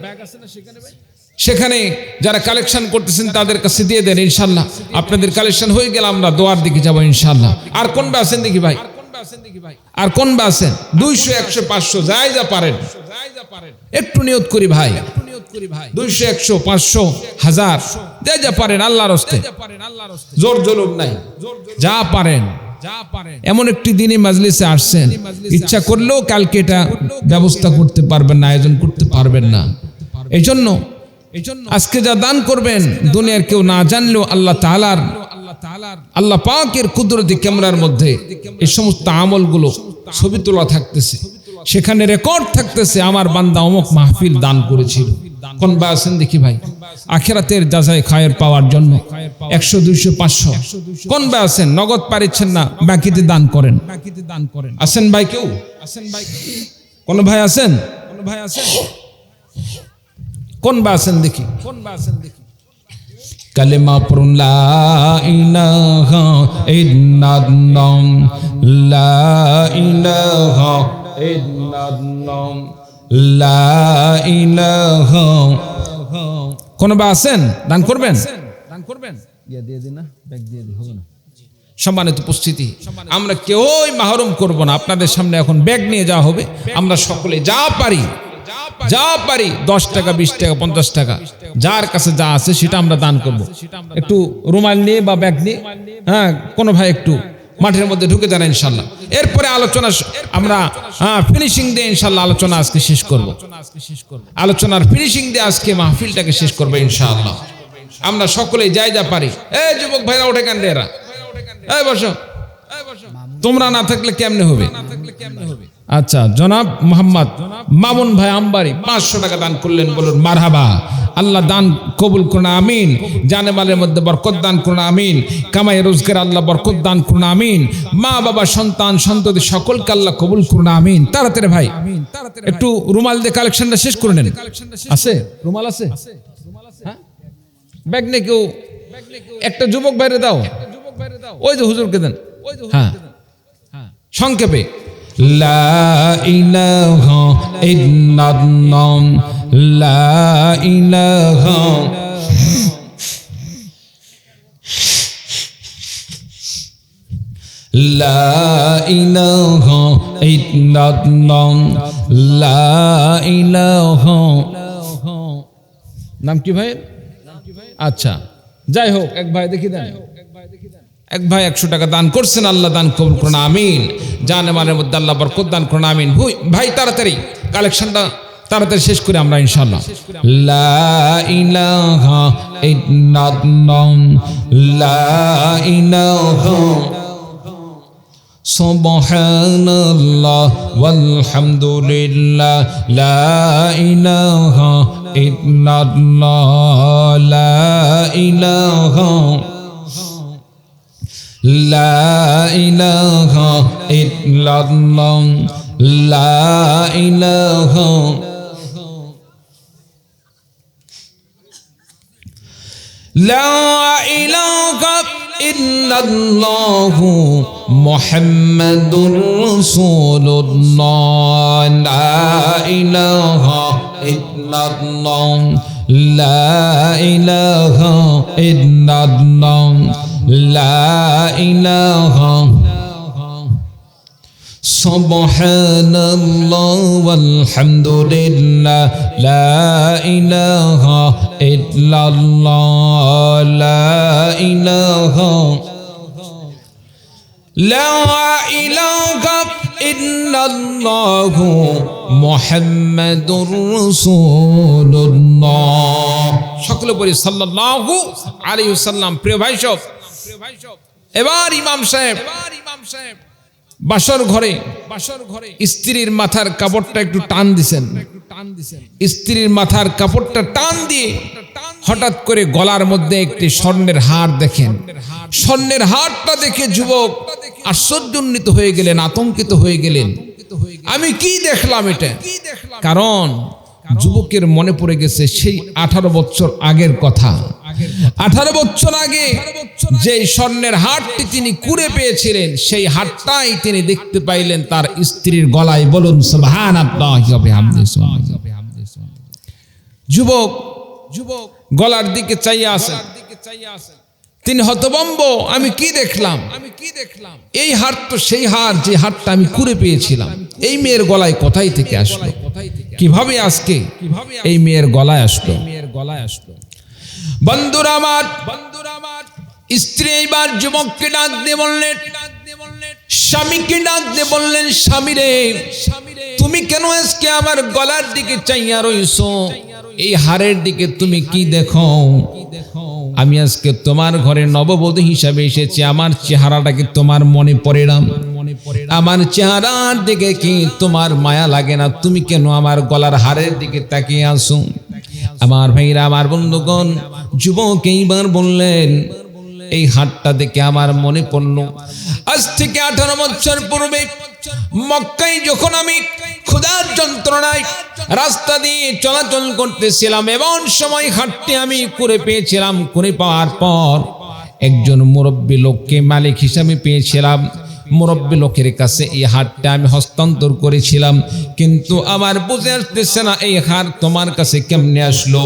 সেখানে যারা কালেকশন করতেছেন তাদের কাছে দিয়ে দেন, ইনশাল্লাহ আপনাদের কালেকশন হয়ে গেলে আমরা দোয়ার দিকে যাবো ইনশাল্লাহ। আর কোন ভাই আছেন দেখি ভাই? আর কোন বা আছেন? 200 100 500 যাই যা পারেন, একটু নিয়ত করি ভাই। 200 100 500 1000 যাই যা পারেন, আল্লাহর হস্তে, জোর জুলুম নাই, যা পারেন। এমন একটি দিনই মাজলিসে আসছেন, ইচ্ছা করলেও কালকে এটা ব্যবস্থা করতে পারবেন না, আয়োজন করতে পারবেন না। এই জন্য আজকে যা দান করবেন, দুনিয়ার কেউ না জানলেও আল্লাহ পাকের কুদরতি ক্যামেরার মধ্যে এই সমস্ত আমলগুলো ছবি তোলা থাকতেছে, সেখানে রেকর্ড থাকতেছে, আমার বান্দা অমুক মাহফিল দান করেছিল। কোন বা আছেন দেখি ভাই? আখিরাতের যাচাই খায়ের পাওয়ার জন্য 100 200 500 কোন বা আছেন? নগদ পারিচ্ছেন না, বাকিতে দান করেন। আছেন ভাই কেউ? কোন ভাই আছেন? কোন বা আছেন দেখি? কালেমা পড়ুন, লা ইলাহা ইল্লাল্লাহ, লা ইলাহা ইল্লাল্লাহ, লা ইলাহা। কোন বা আছেন? দান করবেন? দিয়ে দিন না, ব্যাগ দিয়ে দিই, হবে না। সম্মানিত উপস্থিতি, আমরা কেউই মাহরুম করব না। আপনাদের সামনে এখন ব্যাগ নিয়ে যাওয়া হবে। আমরা সকলে যা পারি 10 টাকা 20 টাকা 50 টাকা যার কাছে যা আছে সেটা আমরা দান করব। একটু রুমাল নিয়ে বা ব্যাগ নিয়ে, কোন ভাই একটু মাঠের মধ্যে ঢুকে যান ইনশাল্লাহ। এরপরে আলোচনা আমরা ফিনিশিং দিয়ে ইনশাল্লাহ আলোচনা আজকে শেষ করব। আলোচনার ফিনিশিং দিয়ে আজকে মাহফিলটাকে শেষ করবো ইনশাআল্লাহ। আমরা সকলেই যাই যা পারি। এই যুবক ভাইরা ওঠে কান্দে, এরা এই বসো, তোমরা না থাকলে কেমনে হবে? আচ্ছা, জনাব মোহাম্মদ মামুন ভাই আম্বারি 500 টাকা দান করলেন, বলুন মারহাবা। আল্লাহ দান কবুল করুন, আমিন। জানে মালের মধ্যে বরকত দান করুন, আমিন। কামাই রোজগার আল্লাহ বরকত দান করুন, আমিন। মা বাবা সন্তান সন্ততি সকলকে আল্লাহ কবুল করুন, আমিন। তাড়াতাড়ি ভাই একটু রুমাল দিয়ে কালেকশনটা শেষ করে নেন। আছে রুমাল? আছে? ব্যাগ নেই কেউ? একটা যুবক ভাইরে দাও, ওই যে হুজুরকে দেন। হ্যাঁ, সংক্ষেপে, লা ইলাহা ইল্লাল্লাহ, লা ইলাহা লা ইলাহা ইল্লাল্লাহ, লা ইলাহা। নাম কি ভাই? আচ্ছা, যাই হোক, এক ভাই দেখি দেন। এক ভাই 100 টাকা দান করছেন, আল্লাহ দান কবুল করুন, আমিন। জানে মালের মধ্যে আল্লাহ বরকত দান করুন, আমিন। ভাই তাড়াতাড়ি কালেকশনটা তাড়াতাড়ি শেষ করে আমরা ইনশাআল্লাহ। লা ইলাহা ইল্লাল্লাহ, লা ইলাহা সুবহানাল্লাহ ওয়ালহামদুলিল্লাহ, লা ইলাহা ইল্লাল্লাহ, লা ইলাহা লা ইলাহা ইল্লাল্লাহ লা ইলাহা লা ইলাহা ইল্লাল্লাহু মুহাম্মাদুর রাসূলুল্লাহ লা ইলাহা ইল্লাল্লাহ লা ইলাহা ইল্লাল্লাহ লা ইলাহা সুবহানাল্লাহ ওয়ালহামদুলিল্লাহ লা ইলাহা ইল্লাল্লাহ লা ইলাহা ইল্লাল্লাহ মুহাম্মাদুর রাসূলুল্লাহ। সকলে বলি সাল্লাল্লাহু আলাইহি ওয়াসাল্লাম। প্রিয় ভাই সব, এবার ইমাম সাহেব বাসর ঘরে স্ত্রীর মাথার কাপড়টা একটু টান দিছেন। স্ত্রীর মাথার কাপড়টা টান দিয়ে হঠাৎ করে গলার মধ্যে একটি স্বর্ণের হার দেখেন। স্বর্ণের হারটা দেখে যুবক আশ্চর্যান্বিত হয়ে গেলেন, আতঙ্কিত হয়ে গেলেন। আমি কি দেখলাম এটা? কারণ যুবকের মনে পড়ে গেছে সেই 18 বছর আগের কথা। 18 বছর আগে যে স্বর্ণের হারটি তিনি কুড়ে পেয়েছিলেন, সেই হারটাই তিনি দেখতে পাইলেন তার স্ত্রীর গলায়। বলুন সুবহানাল্লাহি ওয়া বিহামদিহি। যুবক গলার দিকে চাইয়া আছেন। তিনি হতভম্ব, আমি কি দেখলাম? এই হার তো সেই হার যে হারটা আমি কুড়ে পেয়েছিলাম। এই মেয়ের গলায় কোথায় থেকে আসলো? কিভাবে আজকে এই মেয়ের গলায় আসলো? বন্ধুরা আমার, স্ত্রী এইবার যুবককে ডাক দিয়ে বললেন, স্বামীকে ডাক দিয়ে বললেন, স্বামী রে, তুমি কেন আজকে আমার গলার দিকে চাইয়া রইছো? এই হারের দিকে তুমি কি দেখো? আমি আজকে তোমার ঘরে নববধূ হিসাবে এসেছি, আমার চেহারাটাকে তোমার মনে পড়ে না? আমার চেহারার দিকে কি তোমার মায়া লাগে না? তুমি কেন আমার গলার হারের দিকে তাকিয়ে আসো? আমার ভাইরা, আমার বন্ধুগণ, যুবক এইবার বললেন, এই হারটা দেখে আমার মনে পড়ল, আজ থেকে 18 বছর পূর্বে মক্কায় যখন আমি ক্ষুধার যন্ত্রণায় রাস্তা দিয়ে চলাচল করতেছিলাম, এমন সময় হাটটি আমি করে পেয়েছিলাম। করে পাওয়ার পর একজন মুরব্বী লোককে মালিক হিসাবে পেয়েছিলাম। মুরব্বী লোকের কাছে এই হারটা আমি হস্তান্তর করেছিলাম, কিন্তু আমার বুঝে আসতেছে না এই হার তোমার কাছে কেমনে আসলো।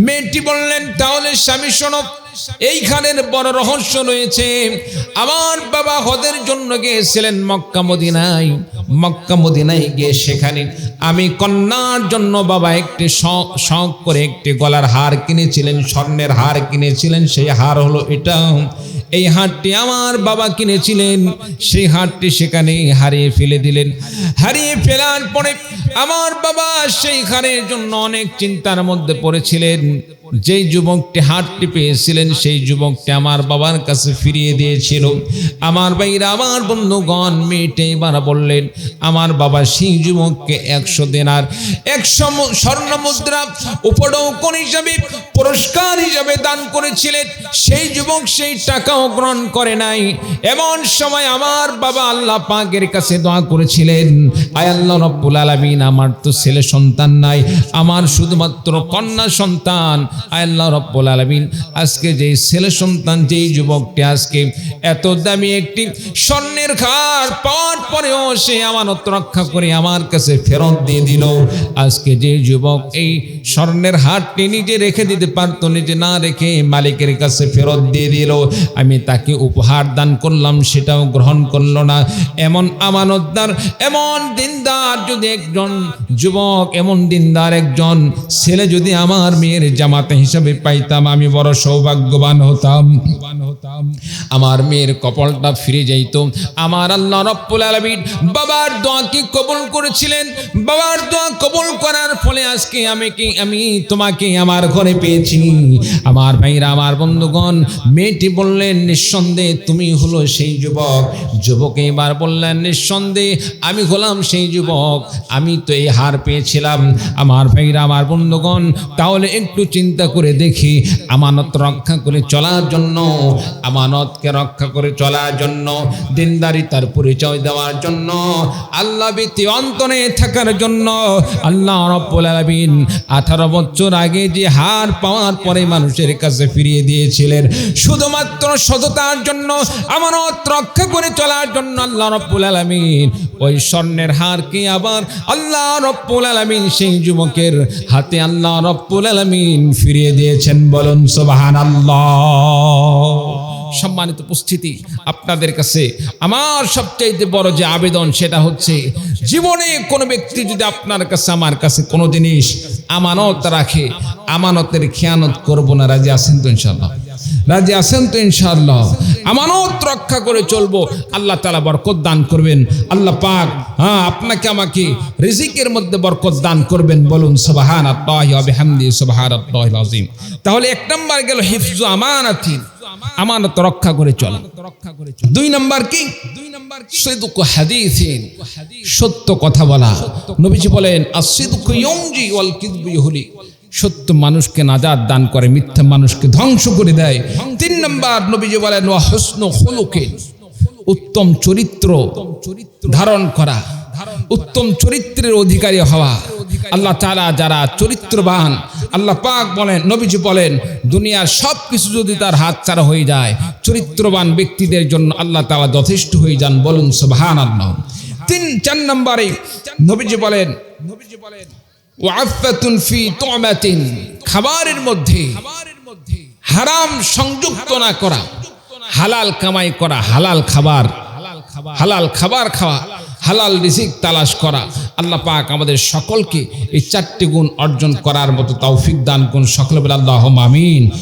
মেয়েটি বললেন, তাহলে স্বামী শোনো, এইখানের বড় রহস্য রয়েছে। আমার বাবা হজের জন্য গিয়েছিলেন মক্কা মদিনায়। মক্কা মদিনায় গিয়ে সেখানে আমি কন্যার জন্য বাবা একটি শখ করে একটি গলার হার কিনেছিলেন, স্বর্ণের হার কিনেছিলেন। সেই হার হলো এটা। এই হারটি আমার বাবা কিনেছিলেন, সেই হারটি সেখানে হারিয়ে ফেলে দিলেন। হারিয়ে ফেলার পরে আমার বাবা সেই হারের জন্য অনেক চিন্তার মধ্যে পড়েছিলেন। যেই যুবকটি হারটি পেয়েছিলেন, সেই যুবকটি আমার বাবার কাছে ফিরিয়ে দিয়েছিল। আমার ভাইরা, আমার বন্ধুগণ, মেয়েটি এবার বললেন, আমার বাবা সেই যুবককে 100 দিনার 100 স্বর্ণ মুদ্রা উপঢৌকন হিসাবে, পুরস্কার হিসাবে দান করেছিলেন। সেই যুবক সেই টাকাও গ্রহণ করে নাই। এমন সময় আমার বাবা আল্লাহ পাকের কাছে দোয়া করেছিলেন, আয় আল্লাহ রব্বুল আলামিন, আমার তো ছেলে সন্তান নাই, আমার শুধুমাত্র কন্যা সন্তান। আয় আল্লাহ রব্বুল আলামিন, আজকে যেই ছেলে সন্তান, যেই যুবকটি আজকে এত দামি একটি স্বর্ণের হার পাওয়ার পরেও সে আমানত রক্ষা করে আমার কাছে ফেরত দিয়ে দিল। আজকে যে যুবক এই স্বর্ণের হারটি নিজে রেখে দিতে পারতো, নিজে না রেখে মালিকের কাছে ফেরত দিয়ে দিল। আমি তাকে উপহার দান করলাম, সেটাও গ্রহণ করলো না। এমন আমানতদার, এমন দিনদার যদি একজন যুবক, এমন দিনদার একজন ছেলে যদি আমার মেয়ের জামাতা হিসাবে পাইতাম, আমি বড় সৌভাগ্যবান হতাম। আমার মেয়ের কপালটা ফিরে যাইত। আমার আল্লাহ রব্বুল আলামিন বাবার দোয়াকে কবুল করেছিলেন। বাবার দোয়া কবুল করার ফলে আজকে আমি তোমাকে আমার ঘরে পেয়েছি। আমার ভাইরা, আমার বন্ধুগণ, মেয়েটি বললেন, নিঃসন্দেহে তুমি হলো সেই যুবক। যুবক এবার বললেন, নিঃসন্দেহে আমি হলাম সেই যুবক, আমি তো এই হার পেয়েছিলাম। আমার ভাইরা, আমার বন্ধুগণ, তাহলে একটু চিন্তা চিন্তা করে দেখি আমানত রক্ষা করে চলার জন্য, আমানতকে রক্ষা করে চলার জন্য, দিনদারিতার পরিচয় দেওয়ার জন্য, আল্লাহ ভীতি অন্তরে থাকার জন্য আল্লাহ রাব্বুল আলামিন 18 বছর আগে যে হার পাওয়ার পরে মানুষের কাছে ফিরিয়ে দিয়েছিলেন শুধুমাত্র সততার জন্য, আমানত রক্ষা করে চলার জন্য আল্লাহ রাব্বুল আলামিন ওই স্বর্ণের হারকে আবার আল্লাহ রাব্বুল আলামিন সেই যুবকের হাতে আল্লাহ রাব্বুল আলামিন ফিরিয়ে দিয়েছেন। বলুন সুবহানাল্লাহ। সম্মানিত উপস্থিতি, আপনাদের কাছে আমার সবচেয়ে বড় যে আবেদন সেটা হচ্ছে, জীবনে কোনো ব্যক্তি যদি আপনার কাছে আমার কাছে কোনো জিনিস আমানত রাখে, আমানতের খেয়ানত করব না, রাজি আছেন তো ইনশাআল্লাহ? রাজি আছেন তো ইনশাআল্লাহ? আমানত রক্ষা করে চলবো, আল্লাহ তাআলা বরকত দান করবেন। আল্লাহ পাক আপনাকে আমাকে রিজিকের মধ্যে বরকত দান করবেন। বলুন সুবহানাল্লাহি ওয়া বিহামদিহি সুবহানাল্লাহিল আযীম। তাহলে এক নাম্বার গেল হিফজু আমানাতি, আমানত রক্ষা করে চলা। 2 নাম্বার কি? সিদকু হাদিসিন, সত্য কথা বলা। নবীজি বলেন আসিদকু ইউনজি ওয়াল কিযবু ইহলি, সত্য মানুষকে নাজাত দান করে, মিথ্যা মানুষকে ধ্বংস করে দেয়। 3 নাম্বার নবীজি বলেন ওয়া হুসনু খুলুকিন, উত্তম চরিত্র ধারণ করা, উত্তম চরিত্রের অধিকারী হওয়া। আল্লাহ তাআলা যারা চরিত্রবান, আল্লাহ পাক বলেন, নবীজি বলেন, দুনিয়ার সব কিছু যদি তার হাত ছাড়া হয়ে যায়, চরিত্রবান ব্যক্তিদের জন্য আল্লাহ তাআলা যথেষ্ট হয়ে যান। বলুন সুবহানাল্লাহ। 4 নম্বরে নবীজি বলেন ওয়াফাতুন ফি তুমাতিন, খাবারের মধ্যে হারাম সংযুক্ত না করা, হালাল কামাই করা, হালাল খাবার খাওয়া, হালাল রিজিক তালাশ করা। আল্লাহ পাক আমাদের সকলকে এই 4টি গুণ অর্জন করার মতো তৌফিক দান করুন। সকলে বলে আল্লাহুম্মা আমিন।